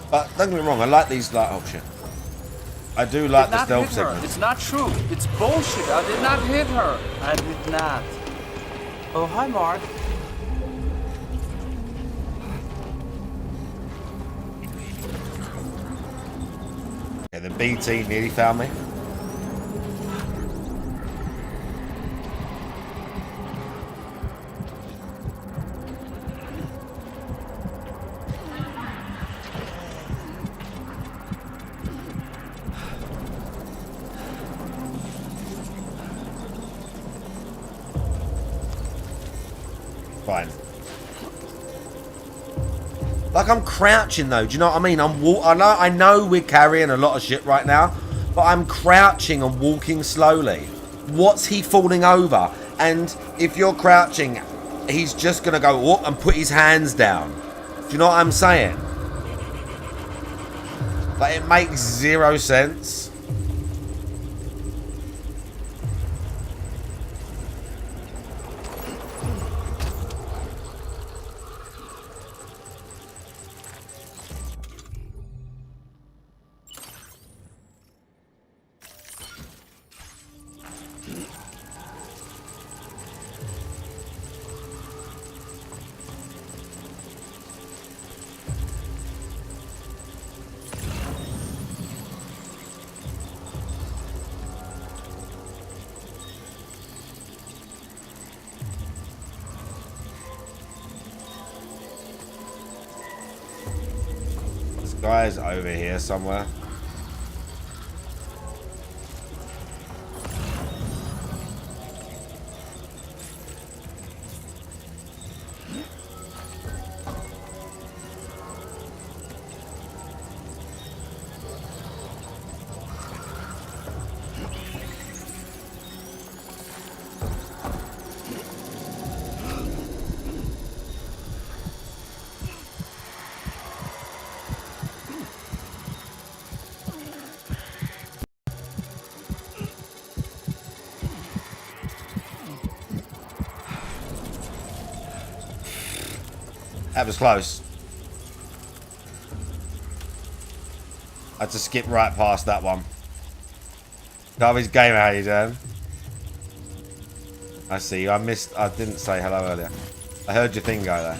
But don't get me wrong, I like these, like, oh shit. I do like the stealth segments. It's not true. It's bullshit. I did not hit her. I did not. Oh, hi, Mark. Yeah, the BT nearly found me. Fine. Like, I'm crouching though, do you know what I mean? I know we're carrying a lot of shit right now, but I'm crouching and walking slowly. What's he falling over? And if you're crouching, he's just gonna go whoop and put his hands down. Do you know what I'm saying? Like, it makes zero sense. Guy's over here somewhere. That was close. I had to skip right past that one. Darby's Gamer, how you doing? I see you. I didn't say hello earlier. I heard your thing go there.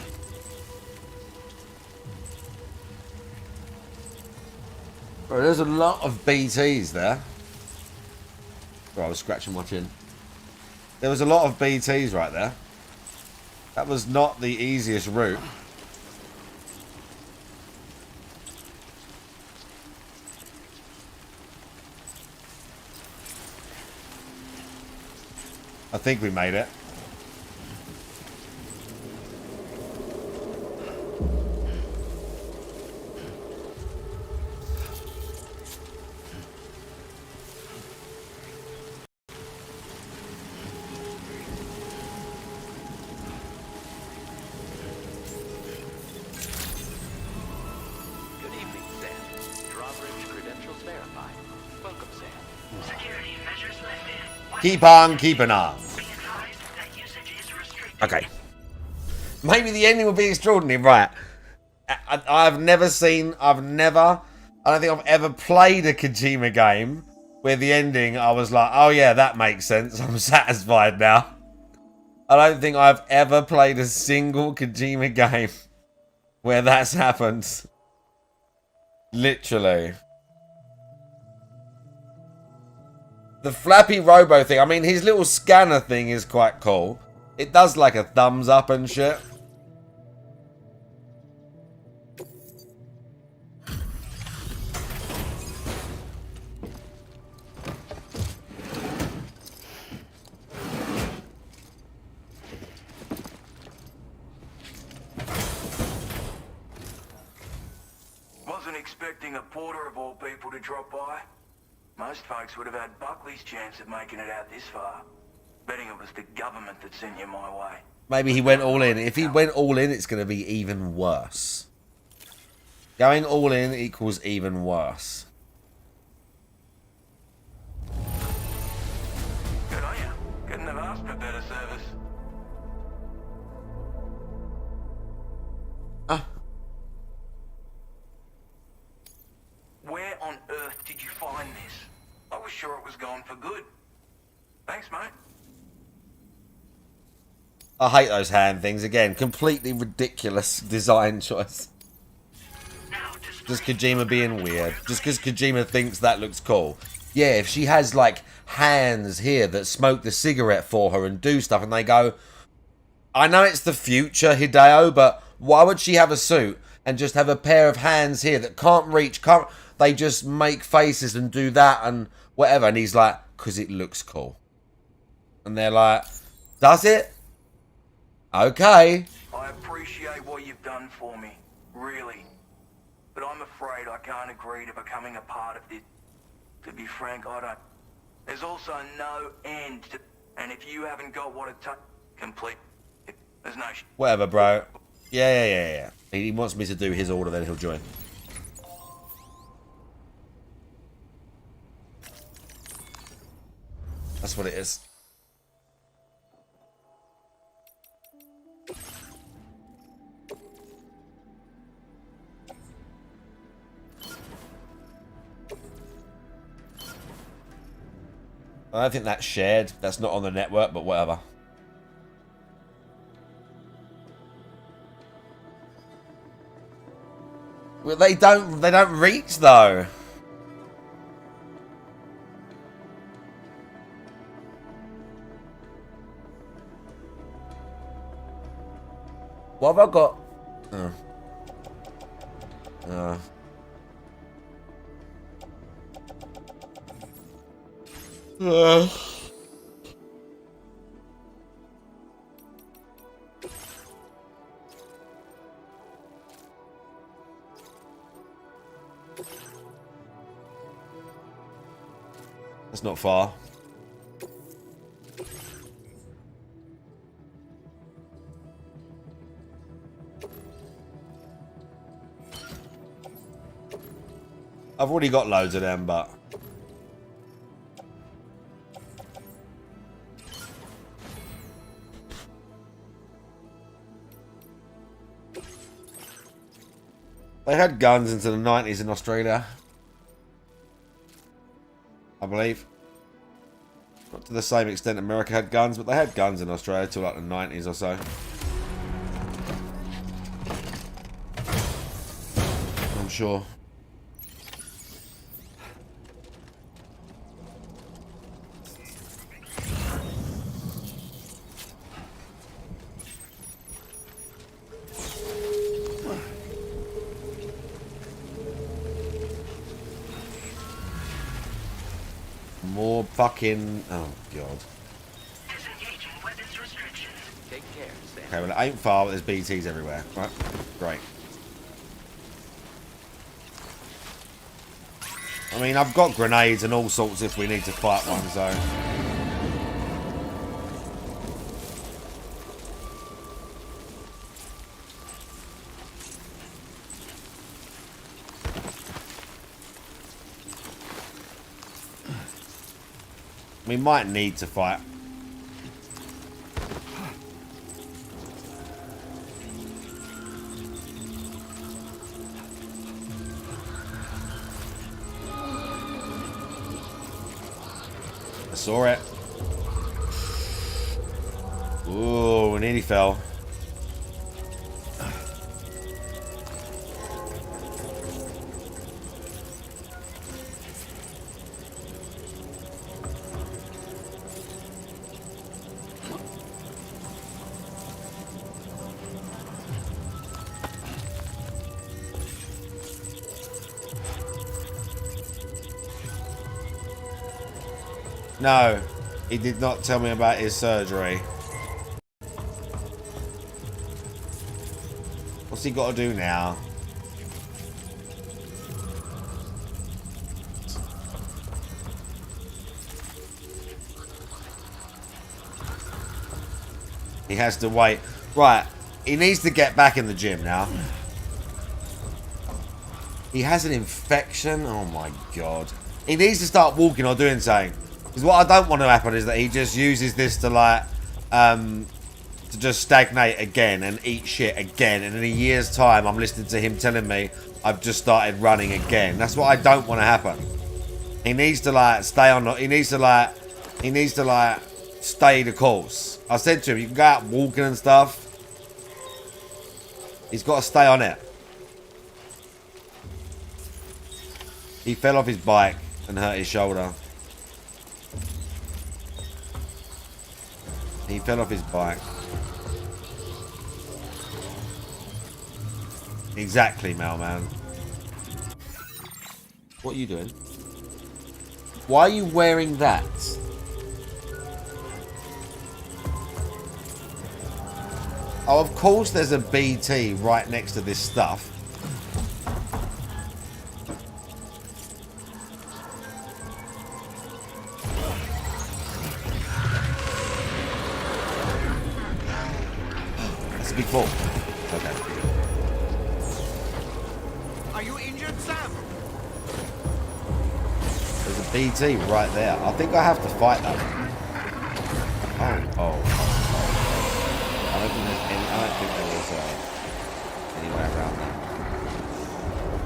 Bro, there's a lot of BTs there. Bro, I was scratching my chin. There was a lot of BTs right there. That was not the easiest route. I think we made it. Good evening, Sam. Drawbridge credentials verified. Welcome, Sam. Security measures lifted. Keep on keeping on. Okay. Maybe the ending will be extraordinary, right? I don't think I've ever played a Kojima game where the ending I was like, oh yeah, that makes sense. I'm satisfied now. I don't think I've ever played a single Kojima game where that's happened. Literally. The flappy robo thing, I mean, his little scanner thing is quite cool. It does like a thumbs up and shit. expecting a porter of all people to drop by? Most folks would have had Buckley's chance of making it out this far. Betting it was the government that sent you my way. Maybe he went all in. If he went all in, it's going to be even worse. Going all in equals even worse. Good on you. Couldn't have asked for better service. Where on earth did you find this? I was sure it was gone for good. Thanks, mate. I hate those hand things. Again, completely ridiculous design choice. Just Kojima being weird. Just because Kojima thinks that looks cool. Yeah, if she has, like, hands here that smoke the cigarette for her and do stuff, and they go, I know it's the future, Hideo, but why would she have a suit and just have a pair of hands here that can't reach, they just make faces and do that and whatever. And he's like, because it looks cool. And they're like, does it? Okay. I appreciate what you've done for me, really. But I'm afraid I can't agree to becoming a part of this. To be frank, I don't. There's also no end to... And if you haven't got what it takes, complete... There's no... Whatever, bro. Yeah. He wants me to do his order, then he'll join. That's what it is. I don't think that's shared. That's not on the network, but whatever. Well, they don't reach though. What have I got? That's not far. I've already got loads of them, but... They had guns into the 90s in Australia. I believe. Not to the same extent America had guns, but they had guns in Australia till like the 90s or so. I'm sure. More fucking... Oh, God. Take care, Sam. Okay, well, it ain't far, but there's BTs everywhere. Right, great. I mean, I've got grenades and all sorts if we need to fight one, so... We might need to fight. I saw it. Ooh, nearly fell. No, he did not tell me about his surgery. What's he got to do now? He has to wait. Right. He needs to get back in the gym now. He has an infection. Oh my god. He needs to start walking or doing something. Because what I don't want to happen is that he just uses this to like, to just stagnate again and eat shit again. And in a year's time, I'm listening to him telling me I've just started running again. That's what I don't want to happen. He needs to like stay on. He needs to like stay the course. I said to him, you can go out walking and stuff. He's got to stay on it. He fell off his bike and hurt his shoulder. He fell off his bike. Exactly, Mailman. What are you doing? Why are you wearing that? Oh, of course there's a BT right next to this stuff. That's a big fall. Okay. Are you injured, Sam? There's a BT right there. I think I have to fight that. Oh. I don't think there is any way around that.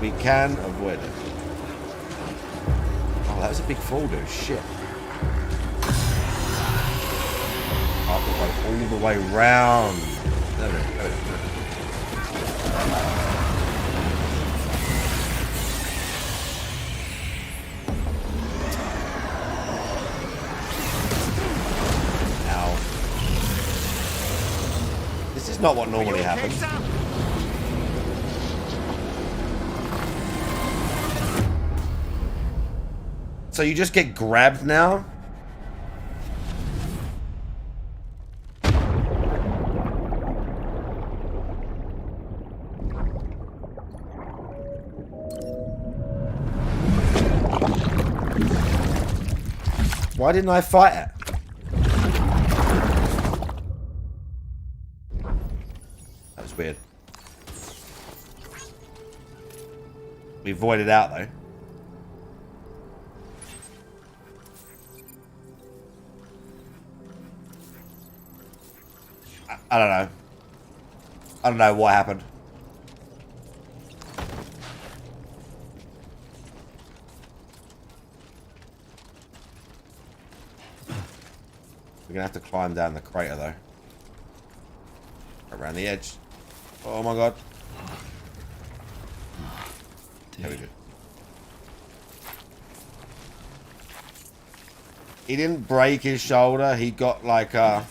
We can avoid it. Oh, that was a big fall, dude. Shit. All the way round. There we go. This is not what normally happens. So you just get grabbed now? Why didn't I fight it? That was weird. We voided out though. I don't know. I don't know what happened. We're gonna have to climb down the crater though. Around the edge. Oh my god. There we go. He didn't break his shoulder. He got like a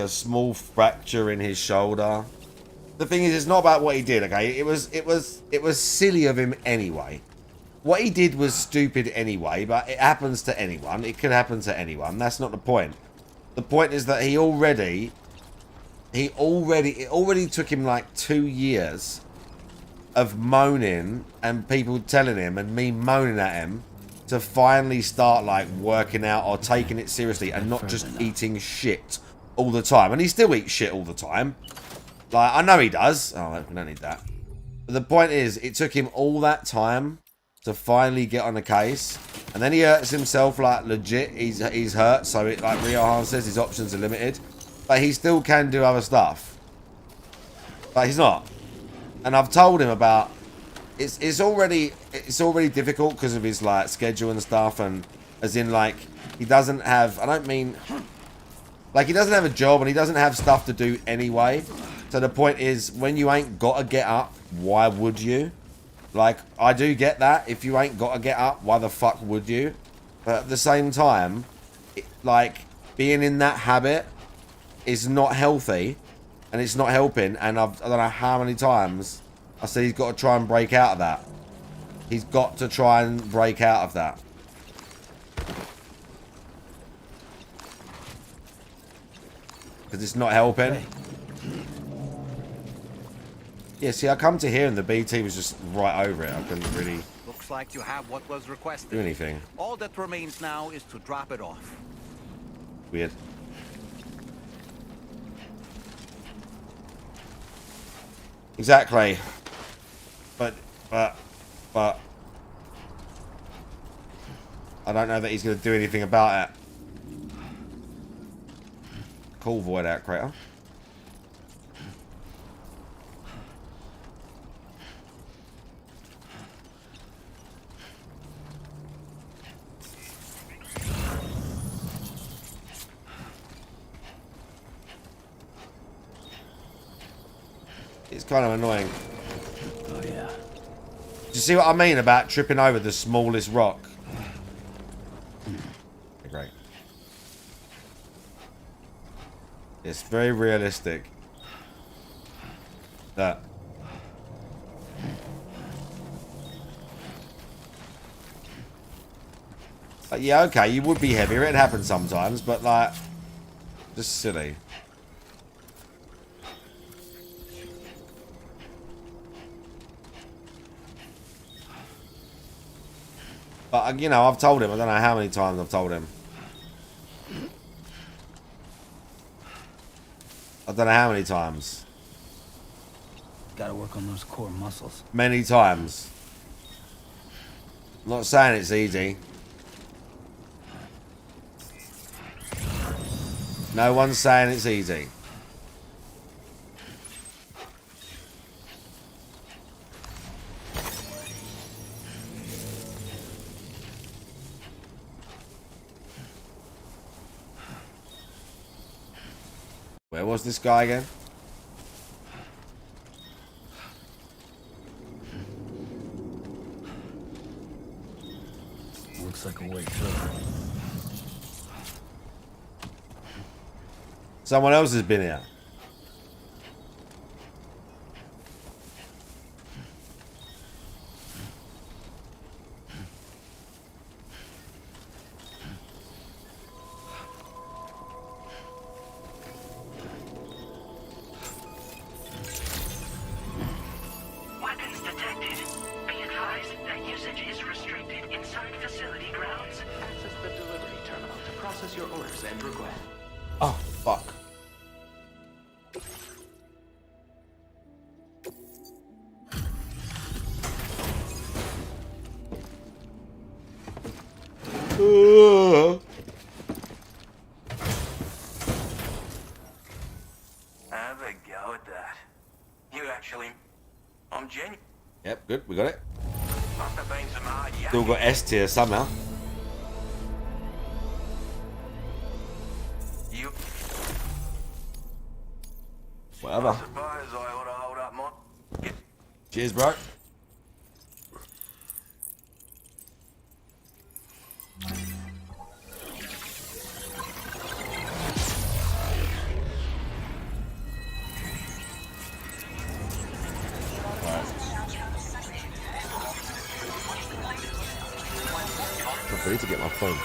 small fracture in his shoulder. The thing is, it's not about what he did, okay? It was silly of him anyway. What he did was stupid anyway, but it happens to anyone. It could happen to anyone. That's not the point. The point is that it already took him like 2 years of moaning and people telling him and me moaning at him to finally start like working out or taking it seriously and not just eating shit all the time. And he still eats shit all the time. Like, I know he does. Oh, we don't need that. But the point is, it took him all that time to finally get on the case. And then he hurts himself like legit. He's hurt. So it, like Riohan says, his options are limited. But he still can do other stuff. But he's not. And I've told him about it's already difficult because of his like schedule and stuff, and as in like he doesn't have, I don't mean like he doesn't have a job and he doesn't have stuff to do anyway. So the point is, when you ain't got to get up, why would you? Like, I do get that. If you ain't got to get up, why the fuck would you? But at the same time, like being in that habit is not healthy. And it's not helping, and I don't know how many times I said he's got to try and break out of that. He's got to try and break out of that. Because it's not helping. Yeah, see, I come to here and the BT was just right over it. I couldn't really Looks like you have what was requested. do anything. All that remains now is to drop it off. Weird. Exactly. But I don't know that he's going to do anything about it. Cool void out crater. It's kind of annoying. Oh yeah. Do you see what I mean about tripping over the smallest rock? Great. It's very realistic. That. Yeah, okay, you would be heavier. It happens sometimes, but like, just silly. But, you know, I've told him. I don't know how many times I've told him. I don't know how many times. Gotta work on those core muscles. Many times. I'm not saying it's easy. No one's saying it's easy. Where was this guy again? Looks like a way through. Someone else has been here. Weapons detected. Be advised that usage is restricted inside facility grounds. Access the delivery terminal to process your orders and request. Oh, fuck. Have a go at that. You actually... I'm genuine. Yep, good. We got it. Must have been some hard yakking. Still got S tier somehow. You... Whatever. I suppose I ought to hold up my... Cheers, bro. I need to get my phone.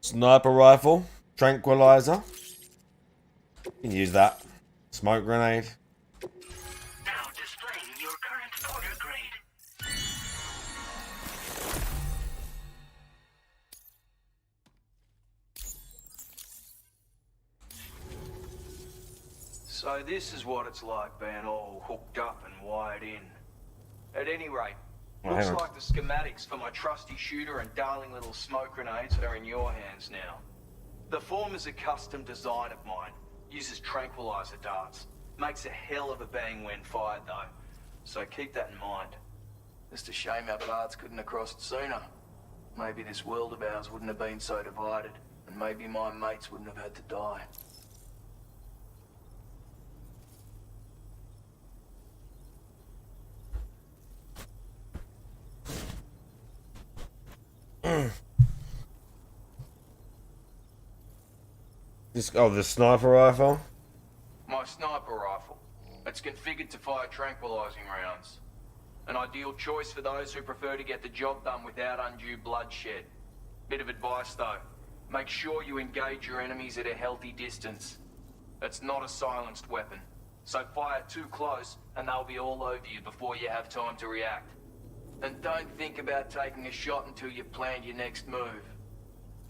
Sniper rifle, tranquilizer. You can use that. Smoke grenade. Now displaying your current order grade. So this is what it's like being all hooked up and wired in. At any rate, Oh, looks hang on. like the schematics for my trusty shooter and darling little smoke grenades are in your hands now. The form is a custom design of mine. Uses tranquilizer darts. Makes a hell of a bang when fired though. So keep that in mind. Just a shame our paths couldn't have crossed sooner. Maybe this world of ours wouldn't have been so divided. And maybe my mates wouldn't have had to die. The sniper rifle? My sniper rifle. It's configured to fire tranquilizing rounds. An ideal choice for those who prefer to get the job done without undue bloodshed. Bit of advice though. Make sure you engage your enemies at a healthy distance. It's not a silenced weapon. So fire too close and they'll be all over you before you have time to react. And don't think about taking a shot until you've planned your next move.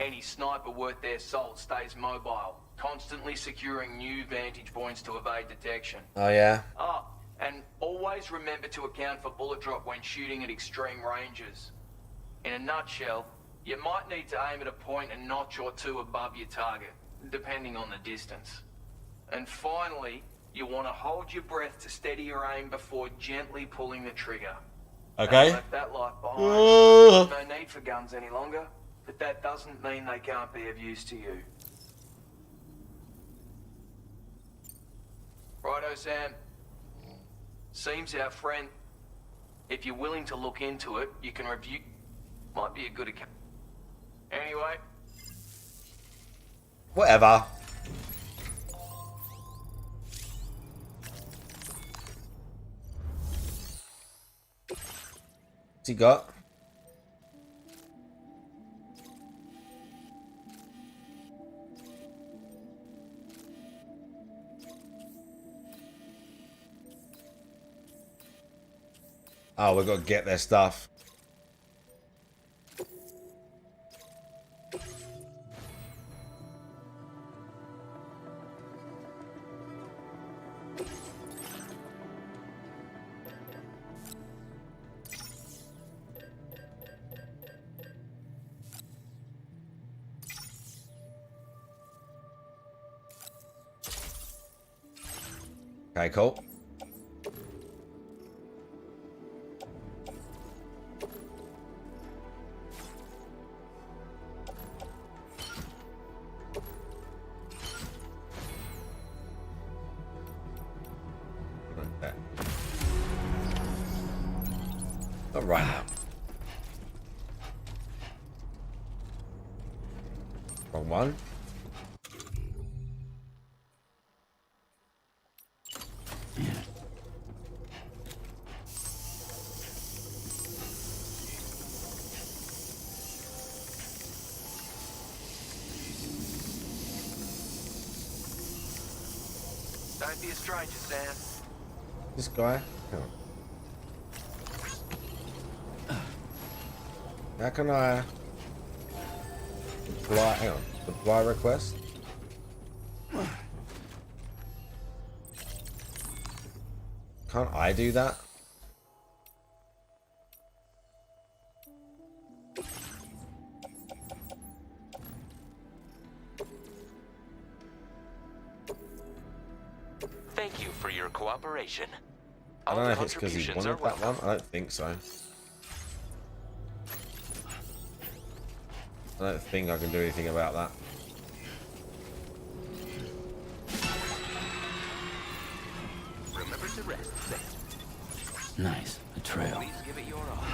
Any sniper worth their salt stays mobile, constantly securing new vantage points to evade detection. Oh yeah? Ah, and always remember to account for bullet drop when shooting at extreme ranges. In a nutshell, you might need to aim at a point a notch or two above your target, depending on the distance. And finally, you want to hold your breath to steady your aim before gently pulling the trigger. Okay. Left that life behind. No need for guns any longer, but that doesn't mean they can't be of use to you. Righto, Sam. Seems our friend, if you're willing to look into it, you can review. Might be a good account. Anyway. Whatever. What's he got? Oh, we've got to get their stuff. Okay, cool. Okay. All right now. Wrong one. Don't be a stranger, Sam. This guy. Hang on. How can I apply? Hang on. Apply request. Can't I do that? Thank you for your cooperation. I don't know if it's because he wanted that one. I don't think so. I don't think I can do anything about that. Remember to rest. Nice. A trail. Please give it your all.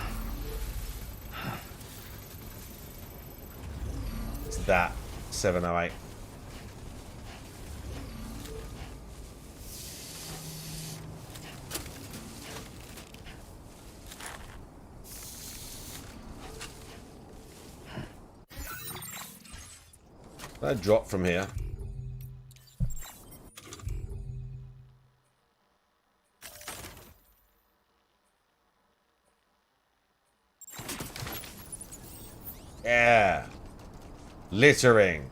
It's that 708. I drop from here. Yeah. Littering.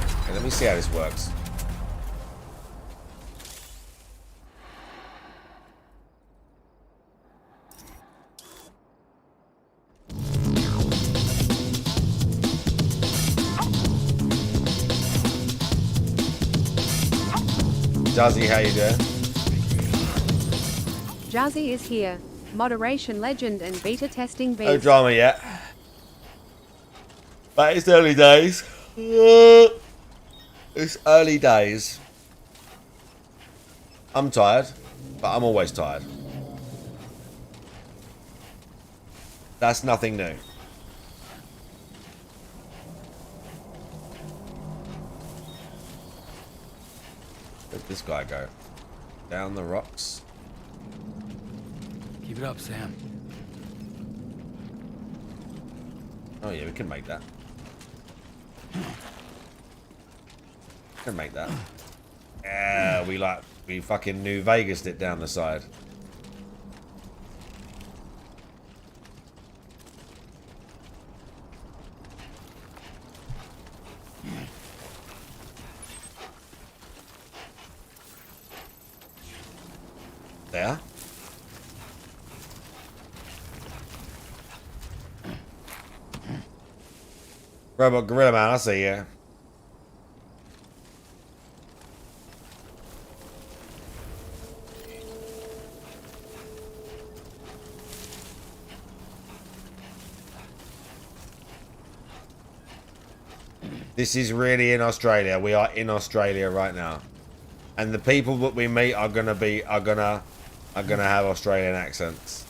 Okay, let me see how this works. Jazzy, how you doing? Jazzy is here. Moderation legend and beta testing beast. No drama yet. But it's early days. It's early days. I'm tired, but I'm always tired. That's nothing new. Where'd this guy go? Down the rocks. Keep it up, Sam. Oh yeah, we can make that. Can make that. Yeah, we fucking New Vegas'd it down the side. There. Robot Gorilla Man, I see you. This is really in Australia. We are in Australia right now. And the people that we meet are gonna have Australian accents.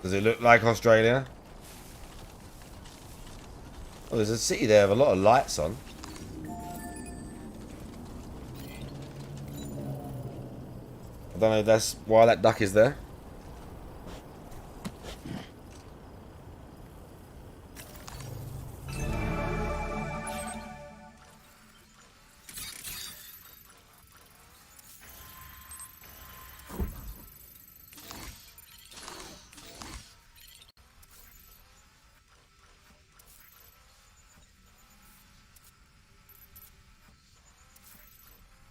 Does it look like Australia? Oh, there's a city there with a lot of lights on. I don't know if that's why that duck is there.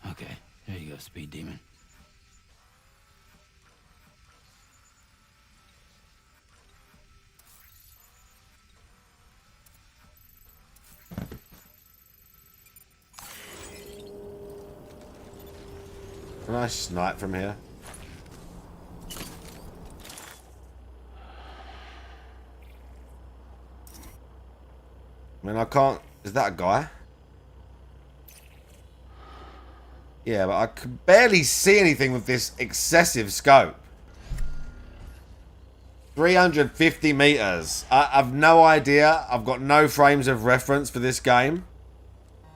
Okay, there you go, Speed Demon. Can I snipe from here? I mean, I can't... Is that a guy? Yeah, but I can barely see anything with this excessive scope. 350 meters. I've no idea. I've got no frames of reference for this game.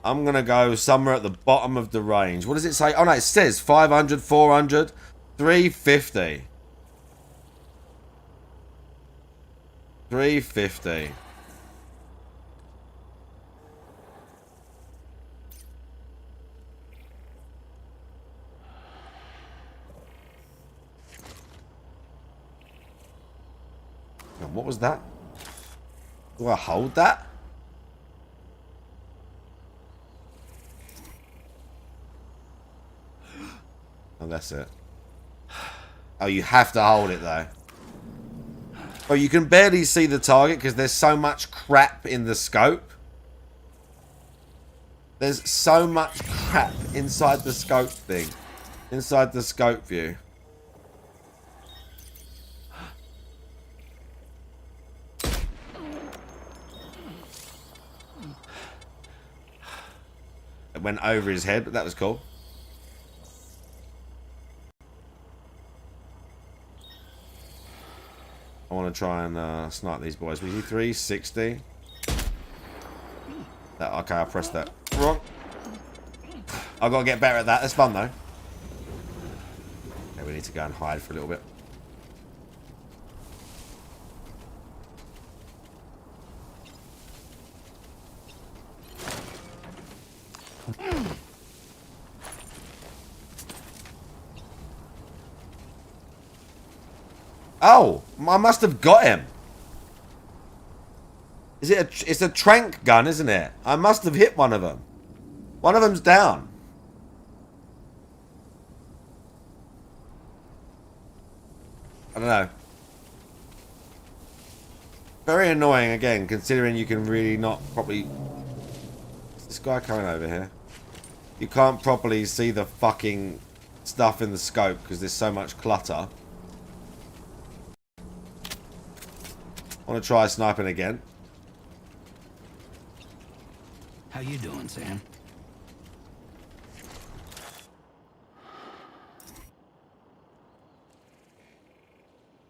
I'm going to go somewhere at the bottom of the range. What does it say? Oh, no, it says 500, 400, 350. 350. What was that? Do I hold that? Oh, that's it. Oh, you have to hold it, though. Oh, you can barely see the target because there's so much crap in the scope. There's so much crap inside the scope thing. Inside the scope view. It went over his head, but that was cool. I want to try and snipe these boys. We do 360. That, okay, I pressed that wrong. I've got to get better at that. It's fun, though. Okay, we need to go and hide for a little bit. Oh, I must have got him. Is it it's a trank gun, isn't it? I must have hit one of them. One of them's down. I don't know. Very annoying again, considering you can really not properly... Is this guy coming over here? You can't properly see the fucking stuff in the scope because there's so much clutter. I want to try sniping again. How you doing, Sam?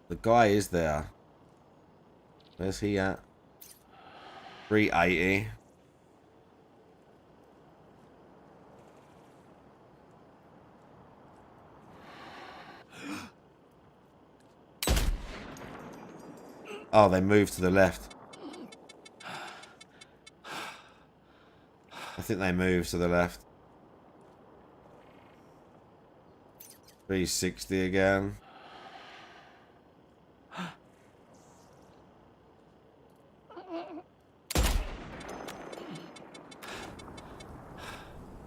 The guy is there. Where's he at? 380. Oh, they moved to the left. I think they moved to the left. 360 again.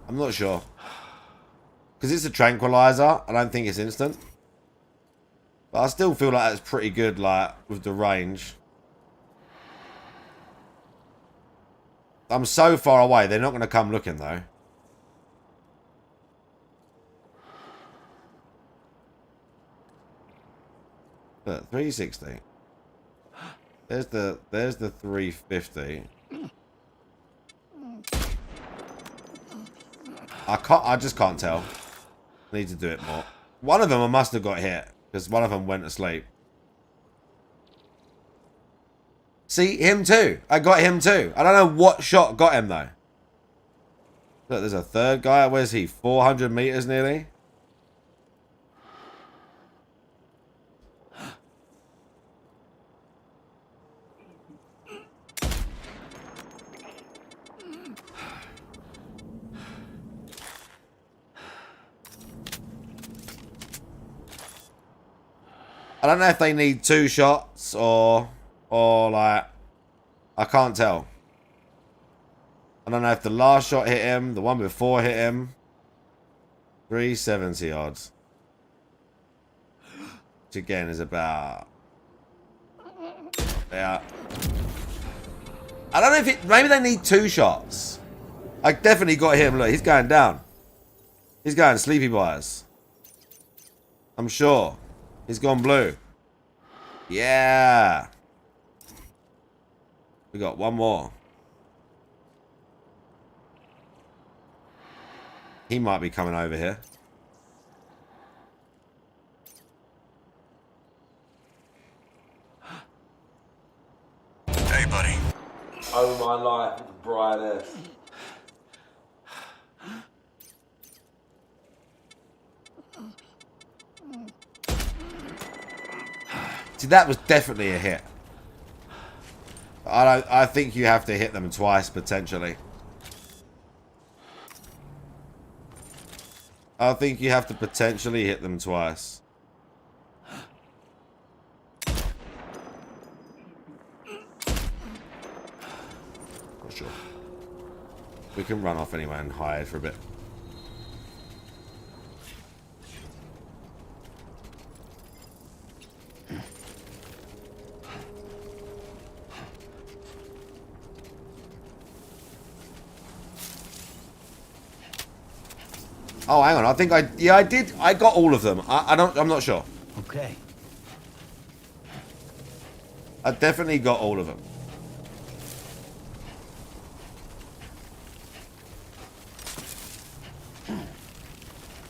I'm not sure. Because it's a tranquilizer. I don't think it's instant. But I still feel like that's pretty good, like, with the range. I'm so far away, they're not going to come looking, though. But 360. There's the 350. I just can't tell. I need to do it more. One of them I must have got hit. Because one of them went to sleep. See, him too. I got him too. I don't know what shot got him though. Look, there's a third guy. Where's he? 400 meters nearly. I don't know if they need 2 shots or like, I can't tell. I don't know if the last shot hit him, the one before hit him. 370 odds. Which again is about, yeah. I don't know if it, maybe they need 2 shots. I definitely got him. Look, he's going down. He's going sleepy buyers. I'm sure. He's gone blue. Yeah. We got one more. He might be coming over here. Hey, buddy. Oh my life, it's bright air. See, that was definitely a hit. I think you have to hit them twice, potentially. I think you have to potentially hit them twice. Not sure. We can run off anyway and hide for a bit. Oh, hang on. I think I did. I got all of them. I'm not sure. Okay. I definitely got all of them.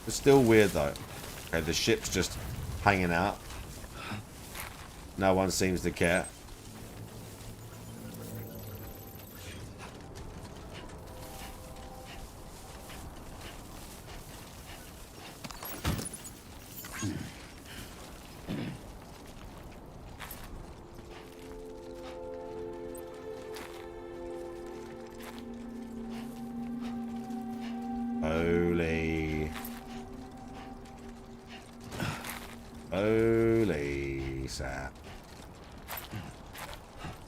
It's still weird though. Okay, the ship's just hanging out. No one seems to care. Holy. Holy sap.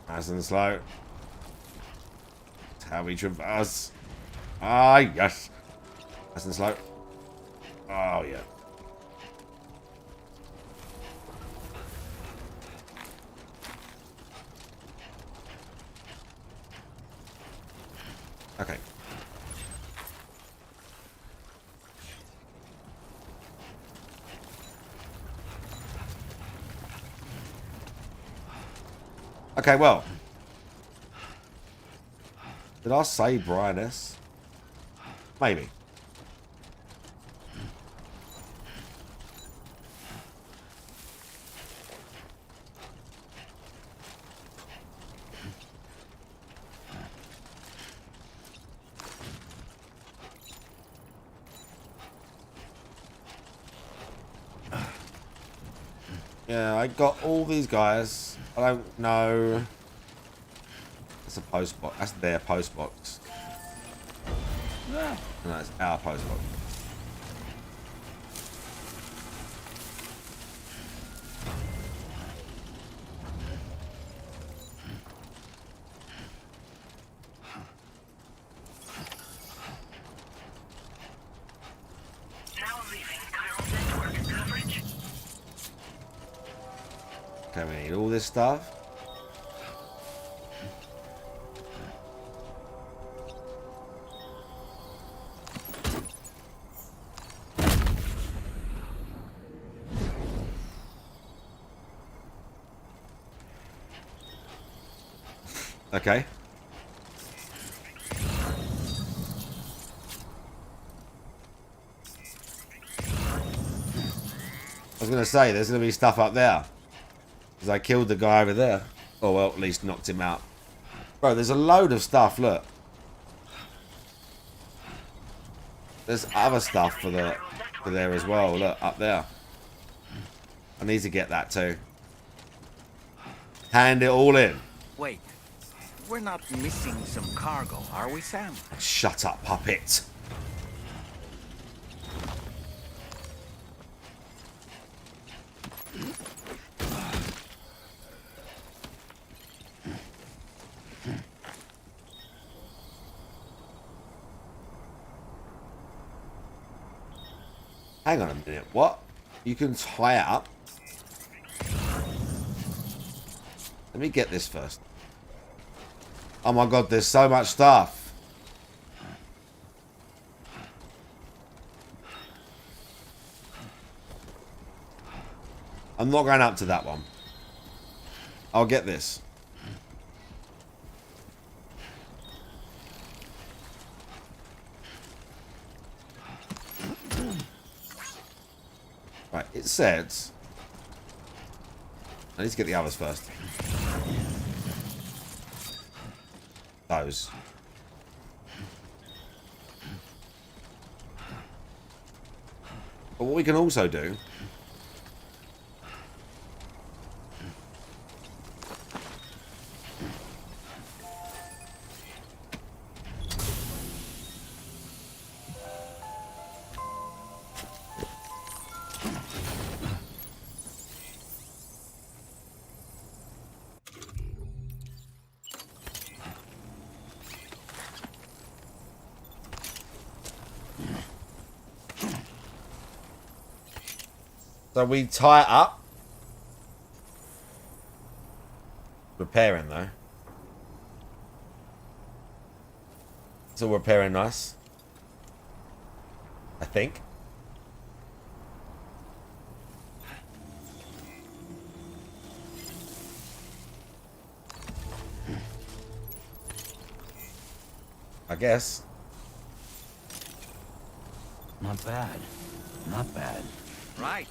Nice and slow. That's how we traverse. Ah, yes. Nice and slow. Oh, yeah. Okay. Okay, well. Did I say brightness? Maybe. Yeah, I got all these guys. I don't know. That's a post box. That's their post box. No, that's our post box. Okay, we need all this stuff. Okay. I was going to say, there's going to be stuff up there. Because I killed the guy over there. Oh, well, at least knocked him out. Bro, there's a load of stuff, look. There's other stuff for there as well, look, up there. I need to get that too. Hand it all in. Wait, we're not missing some cargo, are we, Sam? Shut up, puppet. Hang on a minute, what? You can tie it up? Let me get this first. Oh my god, there's so much stuff. I'm not going up to that one. I'll get this. Right, it says... I need to get the others first. Those. But what we can also do... So we tie it up. Repairing though. It's all repairing nice. I think. I guess. Not bad. Not bad. Right.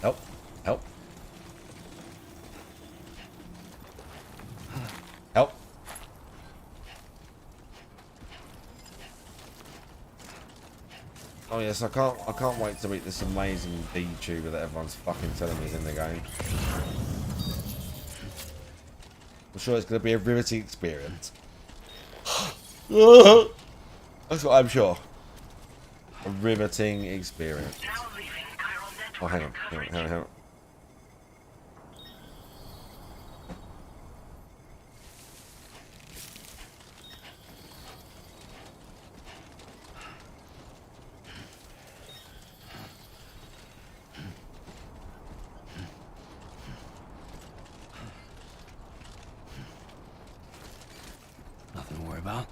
Help. Help. Help. Oh yes, I can't wait to meet this amazing VTuber that everyone's fucking telling me is in the game. I'm sure it's going to be a riveting experience. That's what I'm sure. A riveting experience. Oh, hang on. Hang on. Nothing to worry about.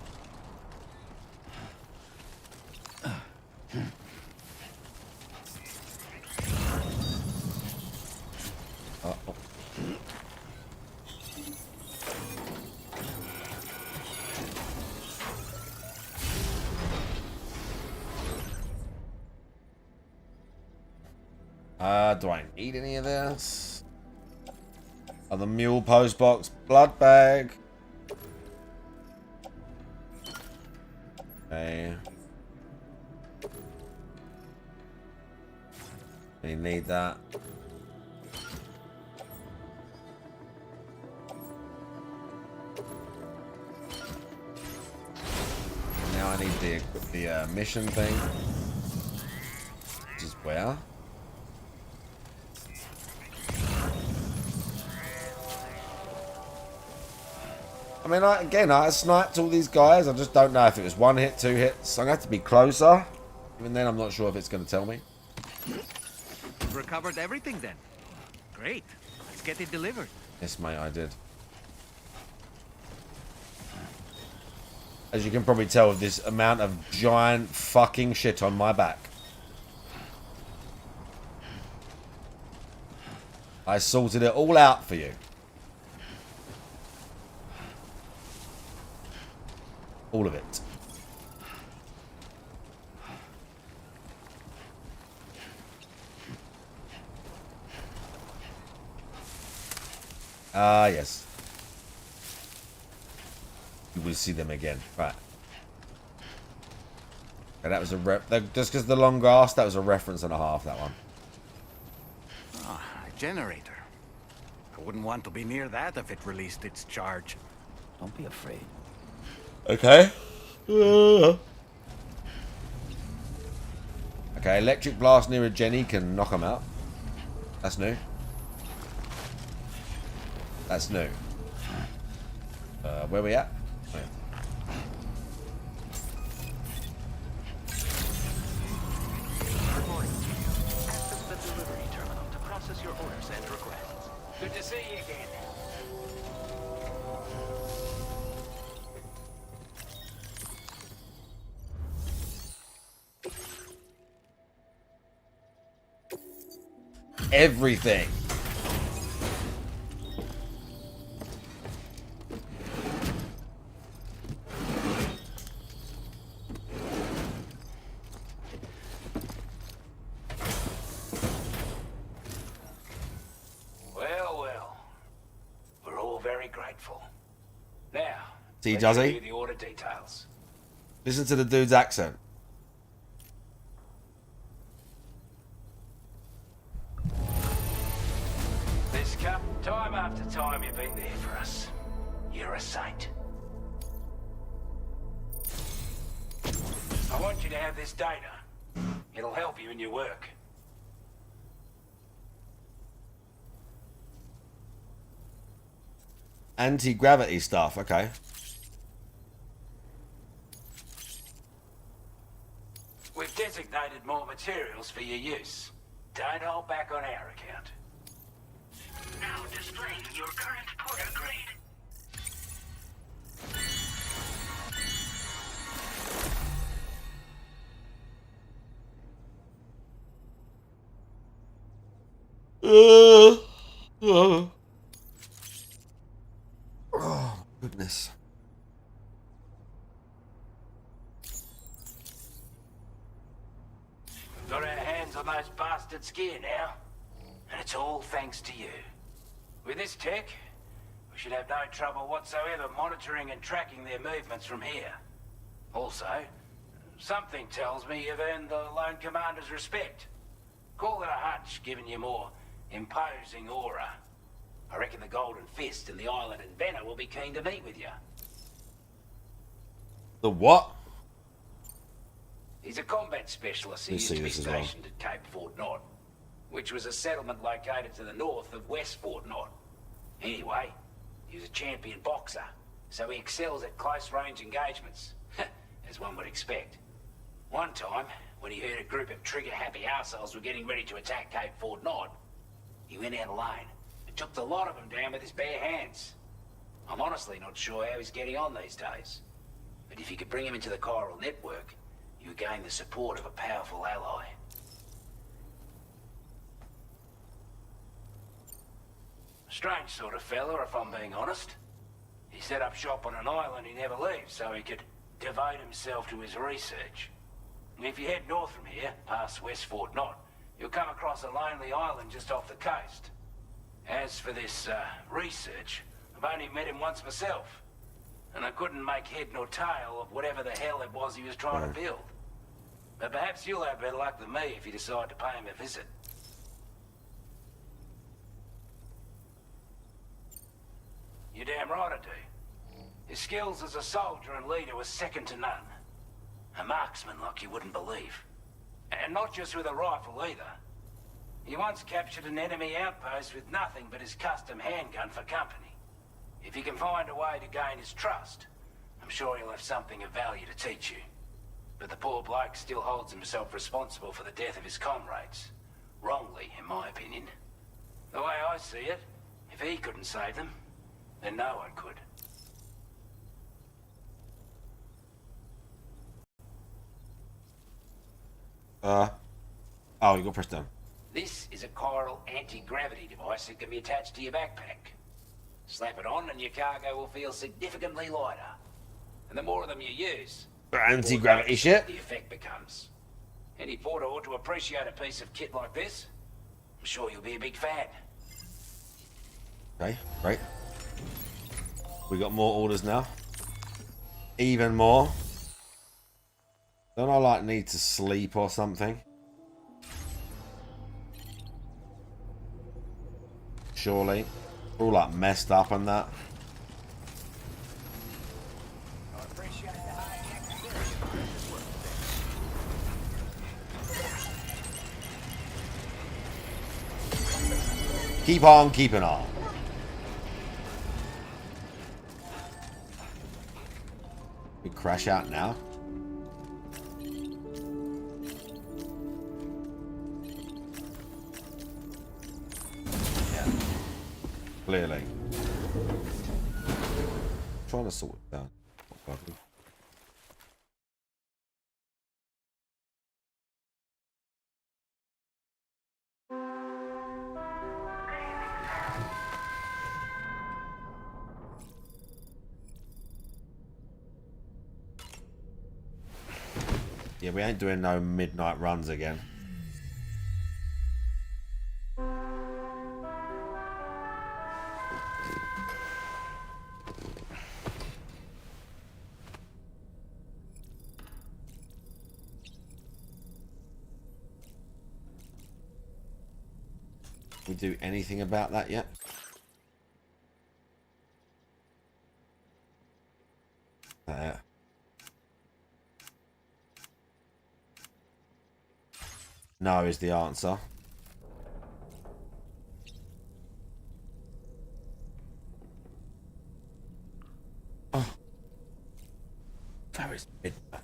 Do I need any of this? Oh, the mule post box, blood bag. Okay. We need that. Now I need the mission thing. Which is where? I mean, I sniped all these guys. I just don't know if it was 1 hit, 2 hits. I'm going to have to be closer. Even then, I'm not sure if it's going to tell me. Recovered everything then. Great. Let's get it delivered. Yes, mate, I did. As you can probably tell with this amount of giant fucking shit on my back. I sorted it all out for you. All of it. Ah, yes. You will see them again. Right. Okay, that was a just because the long grass, that was a reference and a half, that one. Ah, a generator. I wouldn't want to be near that if it released its charge. Don't be afraid. Okay. Okay, electric blast near a Jenny can knock them out. That's new. That's new. Where we at? Right. Good morning. Access the delivery terminal to process your orders and requests. Good to see you again. Everything. Well. We're all very grateful. Now, See, let's does he? review the order details. Listen to the dude's accent. This cup, time after time you've been there for us. You're a saint. I want you to have this data. It'll help you in your work. Anti-gravity stuff, okay. We've designated more materials for your use. Don't hold back on our account. Now displaying your current porter grade. Oh, goodness. We've got our hands on those bastards' gear now. And it's all thanks to you. With this tech, we should have no trouble whatsoever monitoring and tracking their movements from here. Also, something tells me you've earned the Lone Commander's respect. Call it a hunch, given your more imposing aura. I reckon the Golden Fist and the Island Inventor will be keen to meet with you. The what? He's a combat specialist who Let's used see to be this as well. stationed at Cape Fort Knot, which was a settlement located to the north of West Fort Knot. Anyway, he was a champion boxer, so he excels at close-range engagements, as one would expect. One time, when he heard a group of trigger-happy arseholes were getting ready to attack Cape Fort Knot, he went out alone and took the lot of them down with his bare hands. I'm honestly not sure how he's getting on these days, but if you could bring him into the chiral network, you gain the support of a powerful ally. Strange sort of fella, if I'm being honest. He set up shop on an island he never leaves, so he could devote himself to his research. And if you head north from here, past West Fort Knot, you'll come across a lonely island just off the coast. As for this, research, I've only met him once myself. And I couldn't make head nor tail of whatever the hell it was he was trying to build. But perhaps you'll have better luck than me if you decide to pay him a visit. You're damn right I do. His skills as a soldier and leader were second to none. A marksman like you wouldn't believe. And not just with a rifle either. He once captured an enemy outpost with nothing but his custom handgun for company. If you can find a way to gain his trust, I'm sure he'll have something of value to teach you. But the poor bloke still holds himself responsible for the death of his comrades. Wrongly, in my opinion. The way I see it, if he couldn't save them, then no one could. Oh, you got press down. This is a chiral anti-gravity device that can be attached to your backpack. Slap it on and your cargo will feel significantly lighter. And the more of them you use, Anti-gravity shit. the effect becomes. Any porter ought to appreciate a piece of kit like this. I'm sure you'll be a big fan. Okay, great. We got more orders now. Even more. Don't I like need to sleep or something? Surely. We're all like messed up and that. Keep on keeping on. We crash out now. Clearly. Trying to sort it down. Yeah, we ain't doing no midnight runs again. We do anything about that yet? No is the answer. Oh. Where is midnight?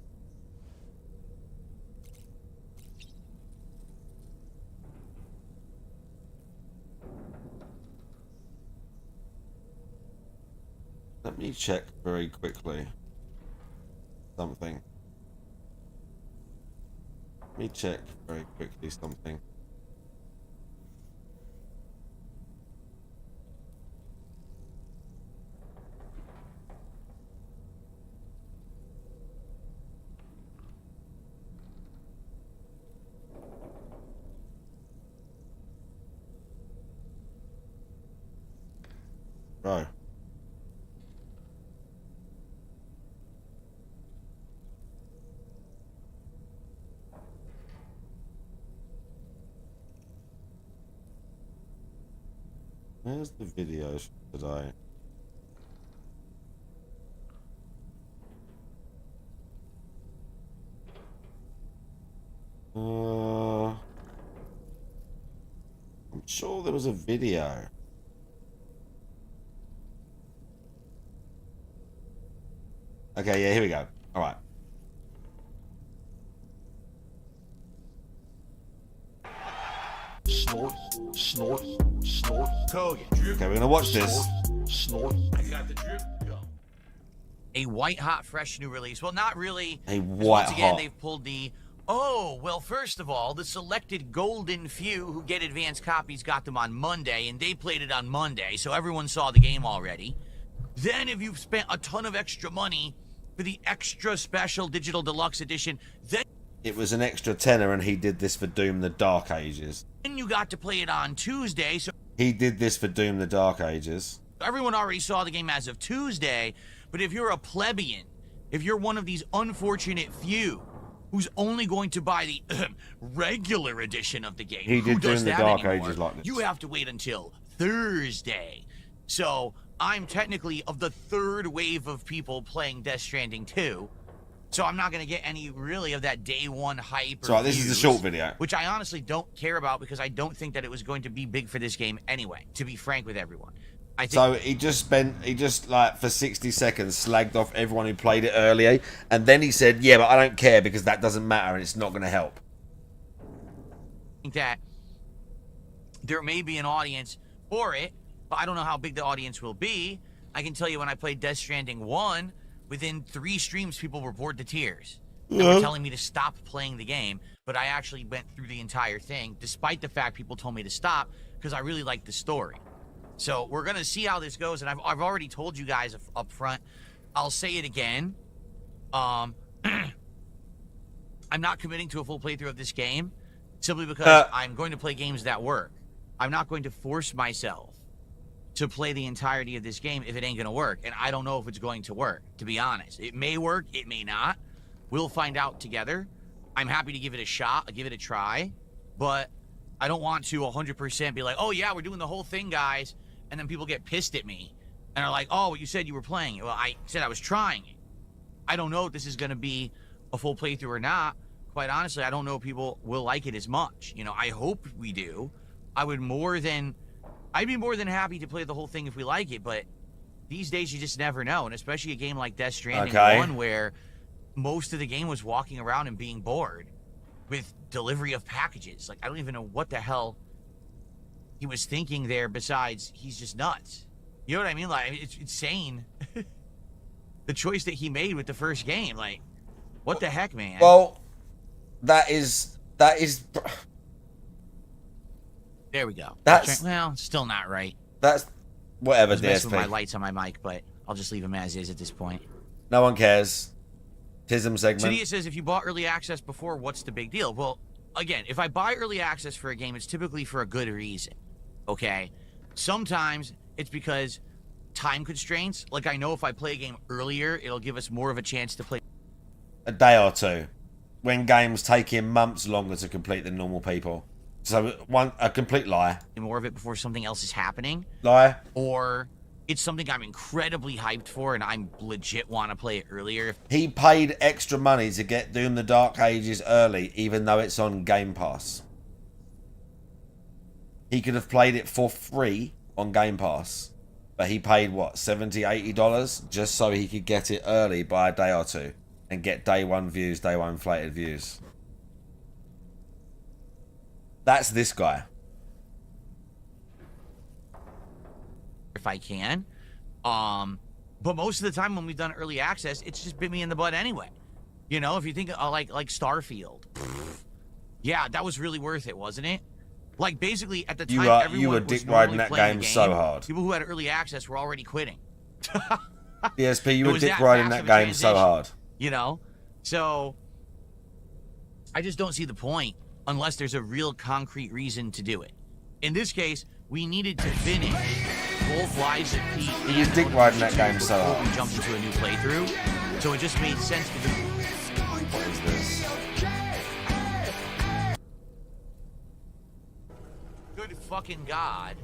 Let me check very quickly something. Let me check very quickly something. Bro. Where's the videos for today? I'm sure there was a video. Okay, yeah, here we go. All right. Snort, snort, snort. Code. Okay, we're gonna watch this. Snort. I got the drip. Go. A white hot fresh new release. Well, not really. A 'cause white once again, hot. they've pulled the, oh, well, first of all, the selected golden few who get advanced copies got them on Monday, and they played it on Monday, so everyone saw the game already. Then if you've spent a ton of extra money for the extra special digital deluxe edition, then It was an extra tenner and he did this for Doom the Dark Ages. you got to play it on Tuesday, so He did this for Doom the Dark Ages. everyone already saw the game as of Tuesday. But if you're a plebeian, if you're one of these unfortunate few who's only going to buy the regular edition of the game, He did who does Doom the that Dark anymore? Ages like this. You have to wait until Thursday. So I'm technically of the third wave of people playing Death Stranding 2. So I'm not going to get any really of that day one hype. So this is the short video. Which I honestly don't care about because I don't think that it was going to be big for this game anyway, to be frank with everyone. I think So he just like for 60 seconds slagged off everyone who played it earlier, and then he said, yeah, but I don't care because that doesn't matter and it's not going to help. that there may be an audience for it, but I don't know how big the audience will be. I can tell you when I played Death Stranding 1, within 3 streams, people were bored to tears. They were telling me to stop playing the game, but I actually went through the entire thing, despite the fact people told me to stop, because I really liked the story. So we're going to see how this goes, and I've already told you guys up front. I'll say it again. I'm not committing to a full playthrough of this game, simply because I'm going to play games that work. I'm not going to force myself to play the entirety of this game if it ain't going to work, and I don't know if it's going to work, to be honest. It may work, it may not. We'll find out together. I'm happy to give it a shot, give it a try, but I don't want to 100% be like, oh yeah, we're doing the whole thing, guys, and then people get pissed at me and are like, oh, you said you were playing it. Well, I said I was trying it. I don't know if this is going to be a full playthrough or not. Quite honestly, I don't know if people will like it as much. You know, I hope we do. I'd be more than happy to play the whole thing if we like it, but these days you just never know, and especially a game like Death Stranding 1 where most of the game was walking around and being bored with delivery of packages. Like, I don't even know what the hell he was thinking there besides he's just nuts. You know what I mean? Like, it's insane. The choice that he made with the first game. Like, what the heck, man? Well, that is... There we go. That's... Well, still not right. That's... Whatever, I was messing DSP. with my lights on my mic, but I'll just leave them as is at this point. No one cares. Tism segment. Cydia says, if you bought early access before, what's the big deal? Well, again, if I buy early access for a game, it's typically for a good reason, okay? Sometimes it's because time constraints. Like, I know if I play a game earlier, it'll give us more of a chance to play a day or two, when games take him months longer to complete than normal people. So, a complete lie. more of it before something else is happening. Lie. Or it's something I'm incredibly hyped for and I'm legit want to play it earlier. He paid extra money to get Doom the Dark Ages early, even though it's on Game Pass. He could have played it for free on Game Pass, but he paid, what, $70, $80 just so he could get it early by a day or two and get day one views, day one inflated views. That's this guy. If I can. But most of the time when we've done early access, it's just bit me in the butt anyway. You know, if you think like Starfield. Yeah, that was really worth it, wasn't it? Like, basically, at the time, you were dick riding that game so hard. People who had early access were already quitting. ESP, you were dick riding that game so hard. You know? So, I just don't see the point unless there's a real concrete reason to do it. In this case, we needed to finish both Lives of Pete and You dick riding that game so hard. we jumped into a new playthrough. So it just made sense to do. What is this? Good fucking God.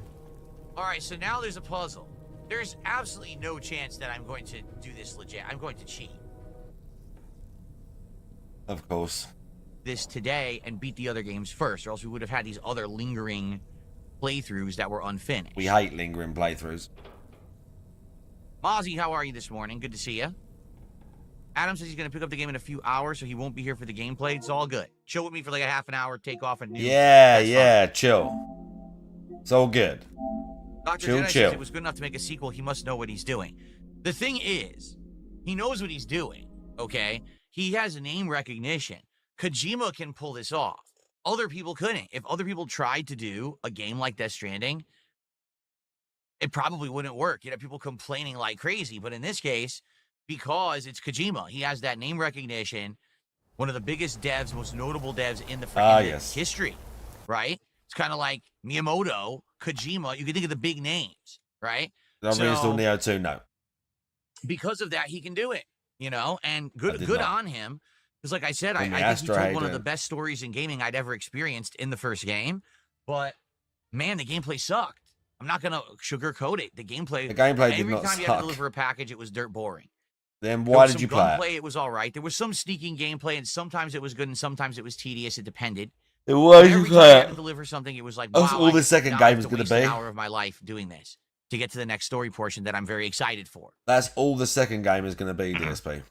Alright, so now there's a puzzle. There's absolutely no chance that I'm going to do this legit. I'm going to cheat Of course. this today and beat the other games first, or else we would have had these other lingering playthroughs that were unfinished. We hate lingering playthroughs. Mozzie, how are you this morning? Good to see you. Adam says he's going to pick up the game in a few hours, so he won't be here for the gameplay. It's all good. Chill with me for like a half an hour, take off and do. Yeah, chill. It's all good. Dr. Jedi says it was good enough to make a sequel. He must know what he's doing. The thing is, he knows what he's doing, okay? He has name recognition. Kojima can pull this off. Other people couldn't. If other people tried to do a game like Death Stranding, it probably wouldn't work. You'd have people complaining like crazy. But in this case, because it's Kojima, he has that name recognition. One of the biggest devs, most notable devs in the freaking history, right? It's kind of like Miyamoto, Kojima. You can think of the big names, right? Don't reinstall Neo 2, no. Because of that, he can do it, you know? And good on him. Because like I said, I think he Astro told one of the best stories in gaming I'd ever experienced in the first game. But, man, the gameplay sucked. I'm not gonna sugarcoat it. The gameplay did not every time you had suck. to deliver a package, it was dirt boring. Then why did some you play gunplay? it? It was all right. There was some sneaking gameplay, and sometimes it was good, and sometimes it was tedious. It depended. Then why But did you every play time I had it? to deliver something, it was like, That's wow, all the second now I game have is to gonna waste be. an hour of my life doing this to get to the next story portion that I'm very excited for. That's all the second game is going to be, DSP.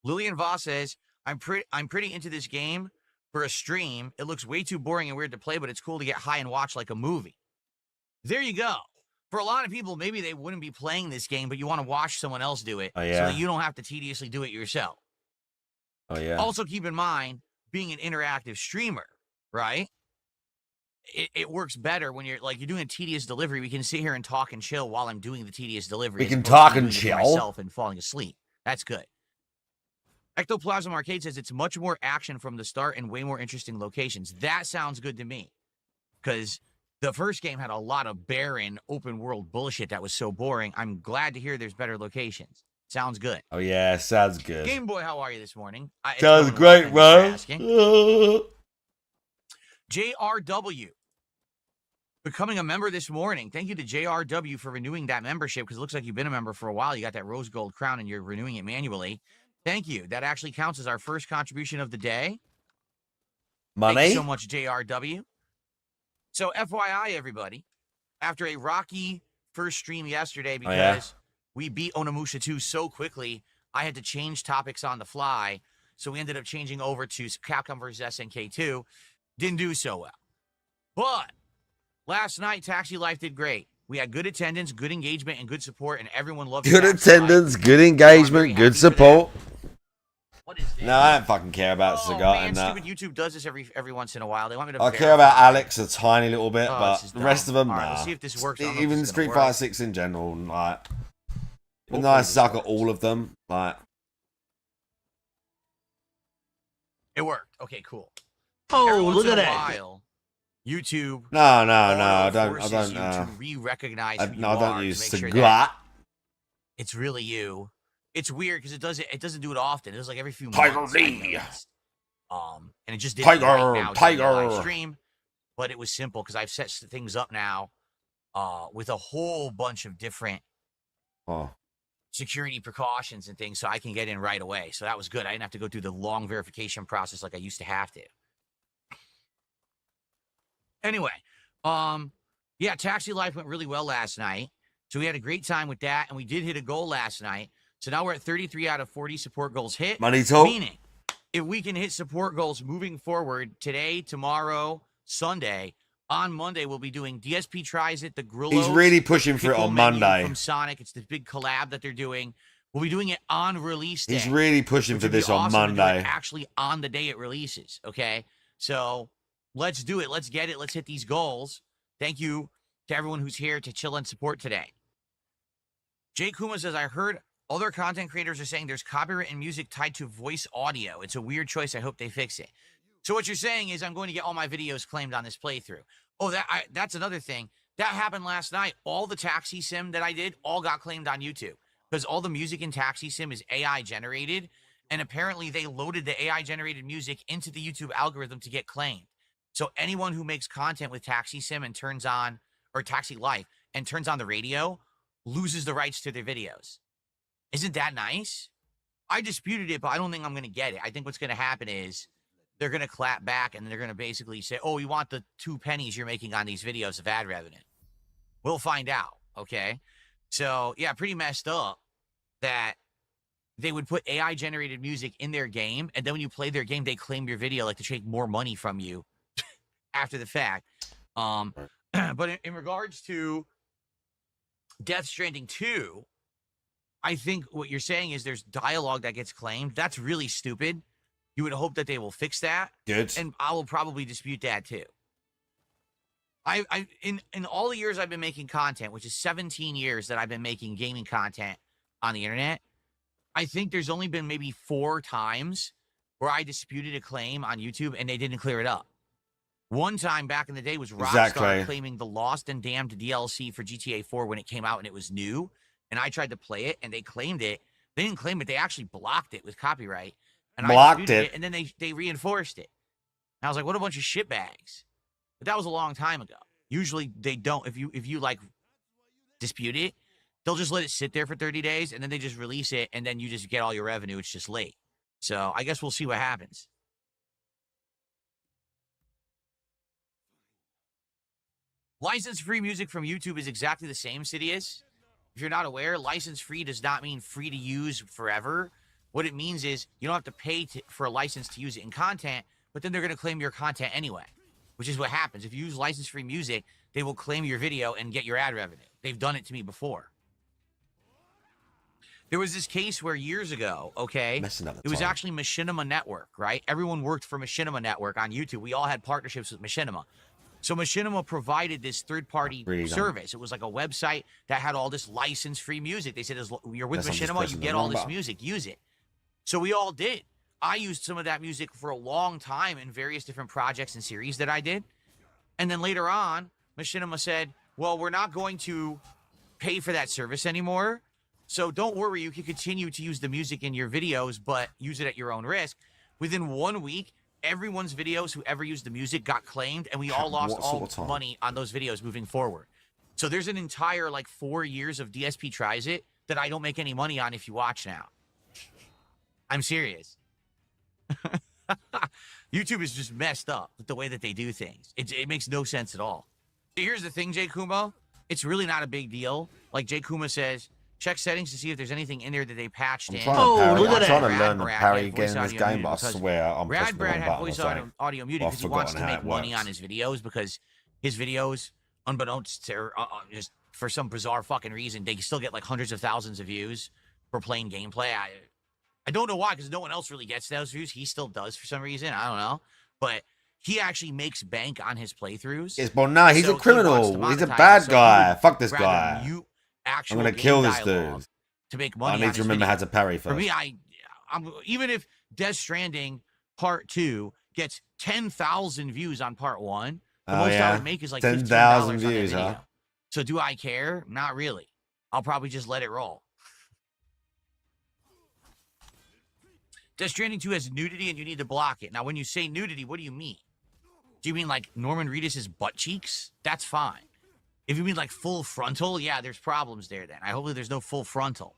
Lillian Voss says, I'm pretty into this game for a stream. It looks way too boring and weird to play, but it's cool to get high and watch like a movie. There you go. For a lot of people, maybe they wouldn't be playing this game, but you want to watch someone else do it Oh, so yeah. that you don't have to tediously do it yourself. Oh, yeah. Also, keep in mind, being an interactive streamer, right? It works better when you're doing a tedious delivery. We can sit here and talk and chill while I'm doing the tedious delivery. We as can opposed to talk doing and it for chill. myself and falling asleep. That's good. Ectoplasm Arcade says it's much more action from the start and way more interesting locations. That sounds good to me. Because the first game had a lot of barren open world bullshit that was so boring. I'm glad to hear there's better locations. Sounds good. Oh, yeah, sounds good. Game Boy, how are you this morning? It's Sounds going well, great, thank you for bro. asking. JRW. Becoming a member this morning. Thank you to JRW for renewing that membership, because it looks like you've been a member for a while. You got that rose gold crown and you're renewing it manually. Thank you. That actually counts as our first contribution of the day. Money? Thank you so much, JRW. So, FYI, everybody, after a rocky first stream yesterday because we beat Onimusha 2 so quickly, I had to change topics on the fly. So we ended up changing over to Capcom vs. SNK 2. Didn't do so well. But last night, Taxi Life did great. We had good attendance, good engagement, and good support, and everyone loved Good Taxi attendance, Life. good engagement, good support. What is this? No, I don't fucking care about Cigar Man, and that. stupid YouTube does this every once in a while. They want me to I care about Alex a tiny little bit, Oh, but this is the rest of them, dumb. All right, nah. let's see if this works. I don't know if Even this is gonna Street work. Fighter 6 in general, like, even Hopefully though I this suck at all of them, like, It worked. Okay, cool. Oh, Every once look in at a that. while, YouTube. no, I forces don't, you to re-recognize who you no, I are don't to use make sure Cigar. that it's really you. It's weird because it doesn't do it often. It does like every few Tiger months. I D. noticed. And it just did it right now during the live Tiger. stream. But it was simple because I've set things up now with a whole bunch of different Oh, security precautions and things so I can get in right away. So that was good. I didn't have to go through the long verification process like I used to have to. Anyway, yeah, Taxi Life went really well last night. So we had a great time with that, and we did hit a goal last night. So now we're at 33 out of 40 support goals hit. Money talk. Meaning, if we can hit support goals moving forward today, tomorrow, Sunday, on Monday we'll be doing DSP Tries It, the Grillo. He's really pushing for it pickle on menu Monday. from Sonic. It's this big collab that they're doing. We'll be doing it on release day. He's really pushing which for would be this on awesome to do it Monday. actually on the day it releases, okay? So let's do it. Let's get it. Let's hit these goals. Thank you to everyone who's here to chill and support today. Jay Kuma says, I heard other content creators are saying there's copyright in music tied to voice audio. It's a weird choice. I hope they fix it. So what you're saying is I'm going to get all my videos claimed on this playthrough. Oh, that's another thing. That happened last night. All the Taxi Sim that I did all got claimed on YouTube because all the music in Taxi Sim is AI generated. And apparently they loaded the AI generated music into the YouTube algorithm to get claimed. So anyone who makes content with Taxi Sim and turns on, or Taxi Life, and turns on the radio, loses the rights to their videos. Isn't that nice? I disputed it, but I don't think I'm going to get it. I think what's going to happen is they're going to clap back and they're going to basically say, oh, we want the 2 pennies you're making on these videos of ad revenue. We'll find out, okay? So, yeah, pretty messed up that they would put AI-generated music in their game, and then when you play their game, they claim your video like to take more money from you after the fact. But in regards to Death Stranding 2, I think what you're saying is there's dialogue that gets claimed. That's really stupid. You would hope that they will fix that. Good. And I will probably dispute that too. In all the years I've been making content, which is 17 years that I've been making gaming content on the internet, I think there's only been maybe 4 times where I disputed a claim on YouTube and they didn't clear it up. One time back in the day was Rockstar claiming the Lost and Damned DLC for GTA 4 when it came out and it was new. And I tried to play it and they claimed it. They didn't claim it. They actually blocked it with copyright. and Blocked I disputed it. and then they reinforced it. And I was like, what a bunch of shitbags. But that was a long time ago. Usually they don't. If you like dispute it, they'll just let it sit there for 30 days and then they just release it and then you just get all your revenue. It's just late. So I guess we'll see what happens. License-free music from YouTube is exactly the same, Sidious. If you're not aware, license-free does not mean free to use forever. What it means is you don't have to pay for a license to use it in content, but then they're going to claim your content anyway, which is what happens. If you use license-free music, they will claim your video and get your ad revenue. They've done it to me before. There was this case where years ago, okay, it was actually Machinima Network, right? Everyone worked for Machinima Network on YouTube. We all had partnerships with Machinima. So Machinima provided this third-party service. It was like a website that had all this license-free music. They said, as you're with Machinima, you get all this music. Use it. So we all did. I used some of that music for a long time in various different projects and series that I did. And then later on, Machinima said, well, we're not going to pay for that service anymore. So don't worry, you can continue to use the music in your videos, but use it at your own risk. Within 1 week, everyone's videos, whoever used the music, got claimed, and we all lost all money on those videos moving forward. So there's an entire, like, 4 years of DSP Tries It that I don't make any money on if you watch now. I'm serious. YouTube is just messed up with the way that they do things. It makes no sense at all. Here's the thing, J. Kumo. It's really not a big deal. Like J. Kuma says, check settings to see if there's anything in there that they patched in. I'm trying to learn the parry again in this game, but I swear I'm pressing the wrong had button or voice something. audio muted because he wants to make money on his videos, because his videos, unbeknownst to just for some bizarre fucking reason, they still get like hundreds of thousands of views for playing gameplay. I don't know why, because no one else really gets those views. He still does for some reason. I don't know. But he actually makes bank on his playthroughs. Yes, but no, he's a criminal. He's a bad guy. Fuck this guy. I'm gonna kill this dude. To make money. I need to remember how to parry first. For me, I'm even if Death Stranding Part 2 gets 10,000 views on Part 1, the most I would make is like 10,000 views, huh? So do I care? Not really. I'll probably just let it roll. Death Stranding 2 has nudity and you need to block it. Now, when you say nudity, what do you mean? Do you mean like Norman Reedus' butt cheeks? That's fine. If you mean like full frontal, yeah, there's problems there then. Hopefully there's no full frontal.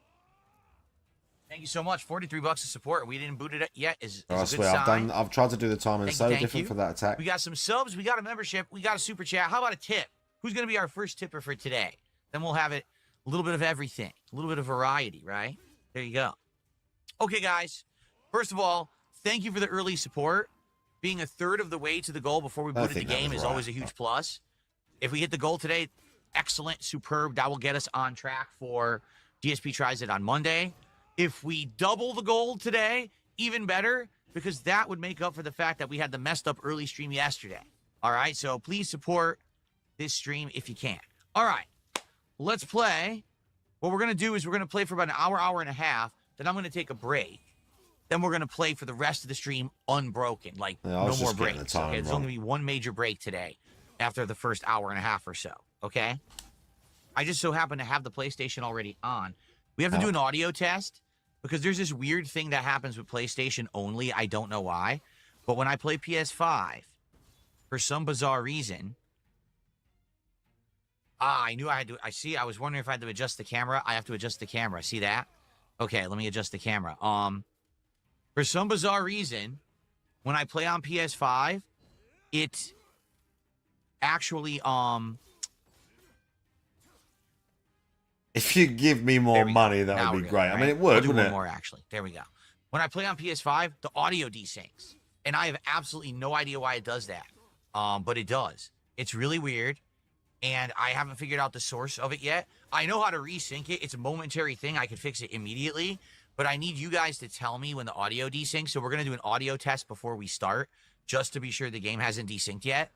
Thank you so much. 43 bucks of support. We didn't boot it yet. Is I swear, I've tried to do the timing so different for that attack. We got some subs. We got a membership. We got a super chat. How about a tip? Who's going to be our first tipper for today? Then we'll have it a little bit of everything. A little bit of variety, right? There you go. Okay, guys. First of all, thank you for the early support. Being a third of the way to the goal before we booted the game is always a huge plus. If we hit the goal today, excellent, superb. That will get us on track for DSP Tries It on Monday. If we double the goal today, even better, because that would make up for the fact that we had the messed up early stream yesterday. All right, so please support this stream if you can. All right, let's play. What we're going to do is we're going to play for about an hour, hour and a half. Then I'm going to take a break. Then we're going to play for the rest of the stream unbroken, like no more breaks. Okay, there's only going to be one major break today after the first hour and a half or so, okay? I just so happen to have the PlayStation already on. We have to do an audio test because there's this weird thing that happens with PlayStation only. I don't know why. But when I play PS5, for some bizarre reason, I knew I had to. I was wondering if I had to adjust the camera. I have to adjust the camera. See that? Okay, let me adjust the camera. For some bizarre reason, when I play on PS5, it actually, if you give me more money, that would be great. Right? I mean, it would, wouldn't it? More, actually. There we go. When I play on PS5, the audio desyncs. And I have absolutely no idea why it does that. But it does. It's really weird. And I haven't figured out the source of it yet. I know how to resync it. It's a momentary thing. I can fix it immediately. But I need you guys to tell me when the audio desyncs. So we're going to do an audio test before we start, just to be sure the game hasn't desynced yet.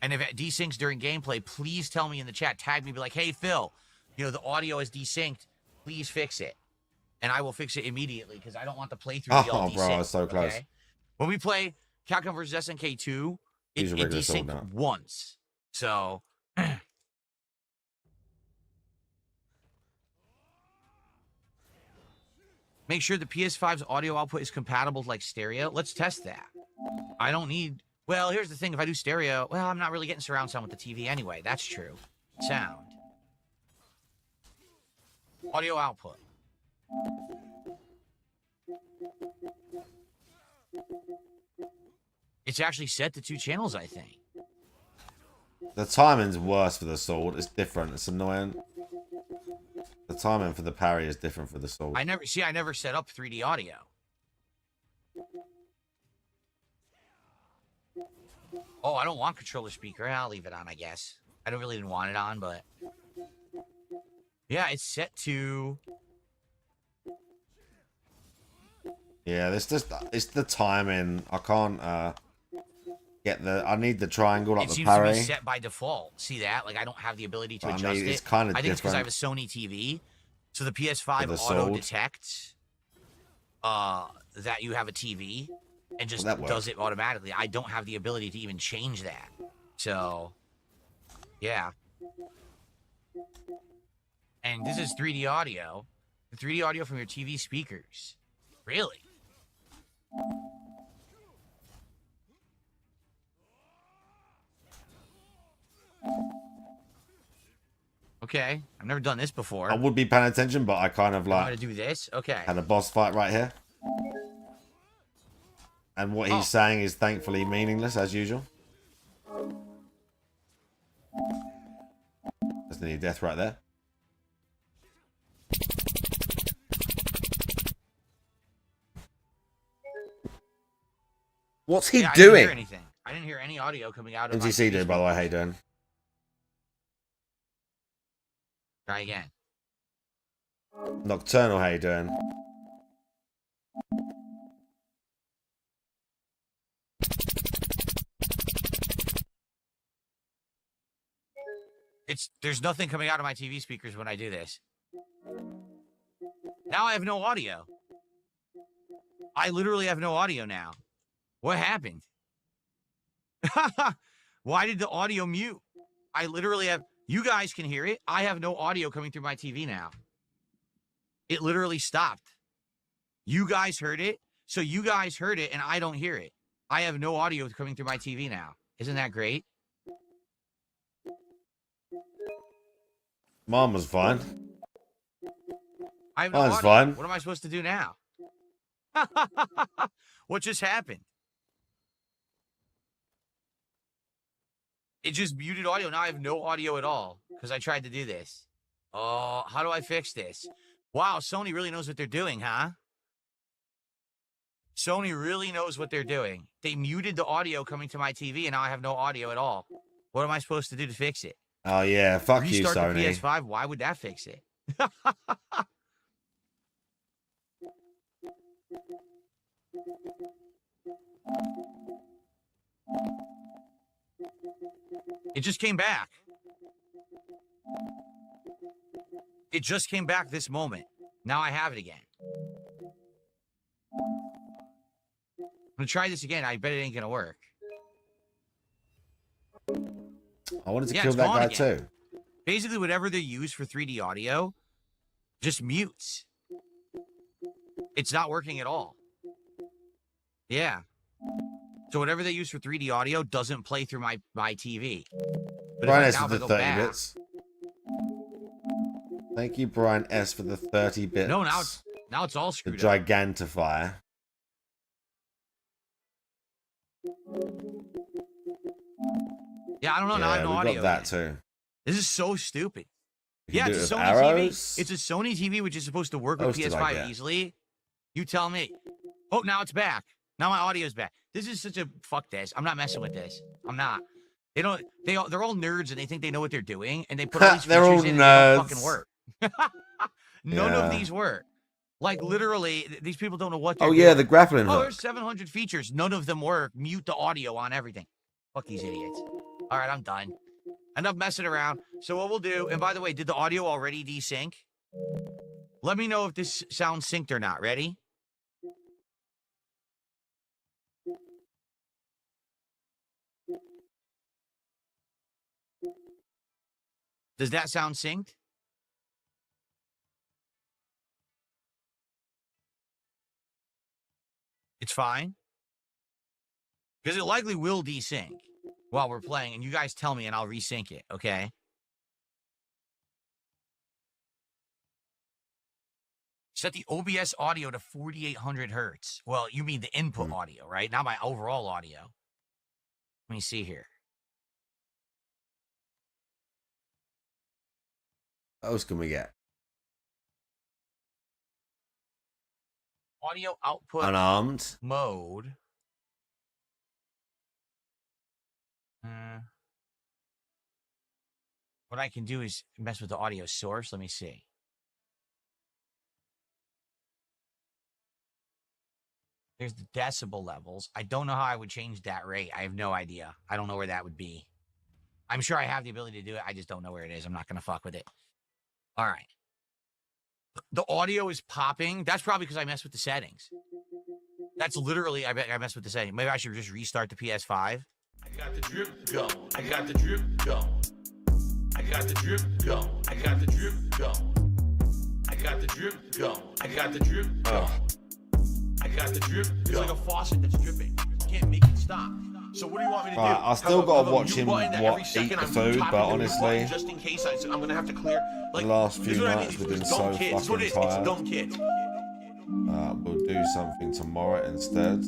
And if it desyncs during gameplay, please tell me in the chat. Tag me. Be like, hey, Phil, you know, the audio is desynced. Please fix it. And I will fix it immediately because I don't want the playthrough to be all desynced. Bro, it's so close. Okay? When we play Capcom vs. SNK 2, it desynced once. So... Make sure the PS5's audio output is compatible with like stereo. Let's test that. I don't need... Well, here's the thing. If I do stereo, well, I'm not really getting surround sound with the TV anyway. That's true. Sound. Audio output. It's actually set to 2 channels, I think. The timing's worse for the sword. It's different. It's annoying. The timing for the parry is different for the sword. I never set up 3D audio. Oh, I don't want controller speaker. I'll leave it on, I guess. I don't really didn't want it on, but yeah, it's set to. Yeah, it's the timing. I can't get the. I need the triangle like It the seems parry. to be set by default. See that? Like I don't have the ability to I adjust mean, it. it's kind of I think it's because I have different. a Sony TV, so the PS5 the auto sword. detects that you have a TV and just Well, that does works. it automatically. I don't have the ability to even change that. So, yeah. And this is 3D audio. The 3D audio from your TV speakers. Really? Okay, I've never done this before. I would be paying attention, but I kind of I'm like gonna do this. Okay. had a boss fight right here. And what he's saying is thankfully meaningless as usual. That's nearly death right there. What's he Yeah, I didn't doing? hear anything. I didn't hear any audio coming out of my NTC TV dude, by the way, how you speakers. doing? Try again. Nocturnal, how you doing? There's nothing coming out of my TV speakers when I do this. Now I have no audio. I literally have no audio now. What happened? Why did the audio mute? I literally have... You guys can hear it. I have no audio coming through my TV now. It literally stopped. You guys heard it. So you guys heard it and I don't hear it. I have no audio coming through my TV now. Isn't that great? Mom was fine. I have no Mine's audio. fine. What am I supposed to do now? What just happened? It just muted audio. Now I have no audio at all because I tried to do this. Oh, how do I fix this? Wow, Sony really knows what they're doing, huh? Sony really knows what they're doing. They muted the audio coming to my TV and now I have no audio at all. What am I supposed to do to fix it? Oh yeah, fuck you, Restart the Sony. PS5? Why would that fix it? It just came back. It just came back this moment. Now I have it again. I'm gonna try this again. I bet it ain't gonna work. I wanted to Yeah, kill it's that gone guy again. too. Basically, whatever they use for 3D audio just mutes. It's not working at all. Yeah. So whatever they use for 3D audio doesn't play through my TV. But Brian if S I, for the now if 30 I go back, bits. Thank you, Brian S for the 30 bits. no, now it's all The screwed up. Gigantifier. Yeah, I don't know. Now I have no we audio. got that again. too. This is so stupid. You Yeah, can it's do a it with Sony arrows. TV. It's a Sony TV, which is supposed to work with Supposed to PS5 like that. easily. You tell me. Oh, now it's back. Now my audio's back. This is such a fuck this. I'm not messing with this. I'm not. They don't. They're all nerds and they think they know what they're doing and they put all these They're features all in and they don't nerds. fucking work. None Yeah. of these work. Like literally, these people don't know what they're Oh doing. yeah, the grappling Oh, hook. there's 700 features. None of them work. Mute the audio on everything. Fuck these idiots. All right, I'm done. Enough messing around. So what we'll do, and by the way, did the audio already desync? Let me know if this sounds synced or not. Ready? Does that sound synced? It's fine. Because it likely will desync while we're playing, and you guys tell me and I'll resync it, okay? Set the OBS audio to 4,800 hertz. Well, you mean the input audio, right? Not my overall audio. Let me see here. What else can we get? Audio output Unarmed. mode. What I can do is mess with the audio source. Let me see. There's the decibel levels. I don't know how I would change that rate. I have no idea. I don't know where that would be. I'm sure I have the ability to do it. I just don't know where it is. I'm not going to fuck with it. All right. The audio is popping. That's probably because I messed with the settings. That's literally, I messed with the settings. Maybe I should just restart the PS5. I got the drip go. I got the drip go. I got the drip go. I got the drip go. I got the drip go. I got the drip go. I got the drip go. It's like a faucet that's dripping. You can't make it stop. So what do you want me to do? I still gotta watch him eat the I'm food, but honestly, just in case I'm gonna have to clear. the last few nights we've been so fucking tired. Dumb kids. We'll do something tomorrow instead.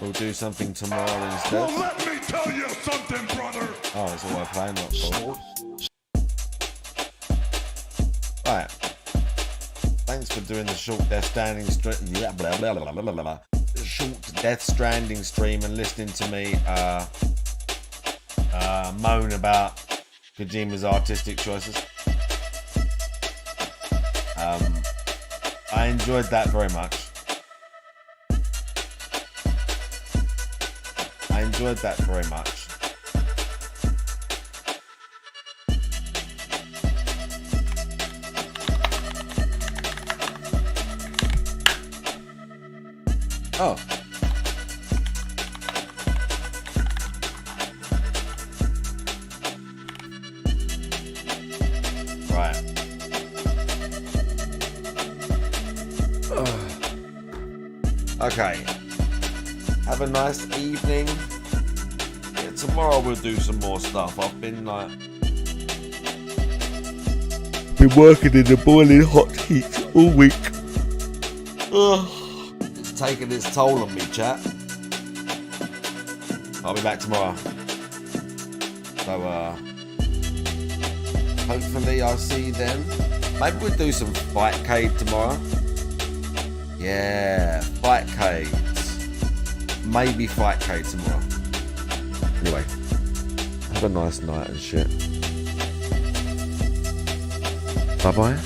We'll do something tomorrow instead. Well, let me tell you something, brother. Oh, it's all we're playing, not cool. Right. Thanks for doing the short Death Stranding stream. Short Death Stranding stream and listening to me moan about Kojima's artistic choices. I enjoyed that very much. I enjoyed that very much. Oh. Right. Okay. Have a nice evening. Yeah, tomorrow we'll do some more stuff. I've been working in the boiling hot heat all week. It's taking its toll on me, chat. I'll be back tomorrow. So hopefully I'll see you then. Maybe we'll do some Fightcade tomorrow. Yeah, Fightcade. Maybe Fightcade tomorrow. Anyway, have a nice night and shit. Bye bye.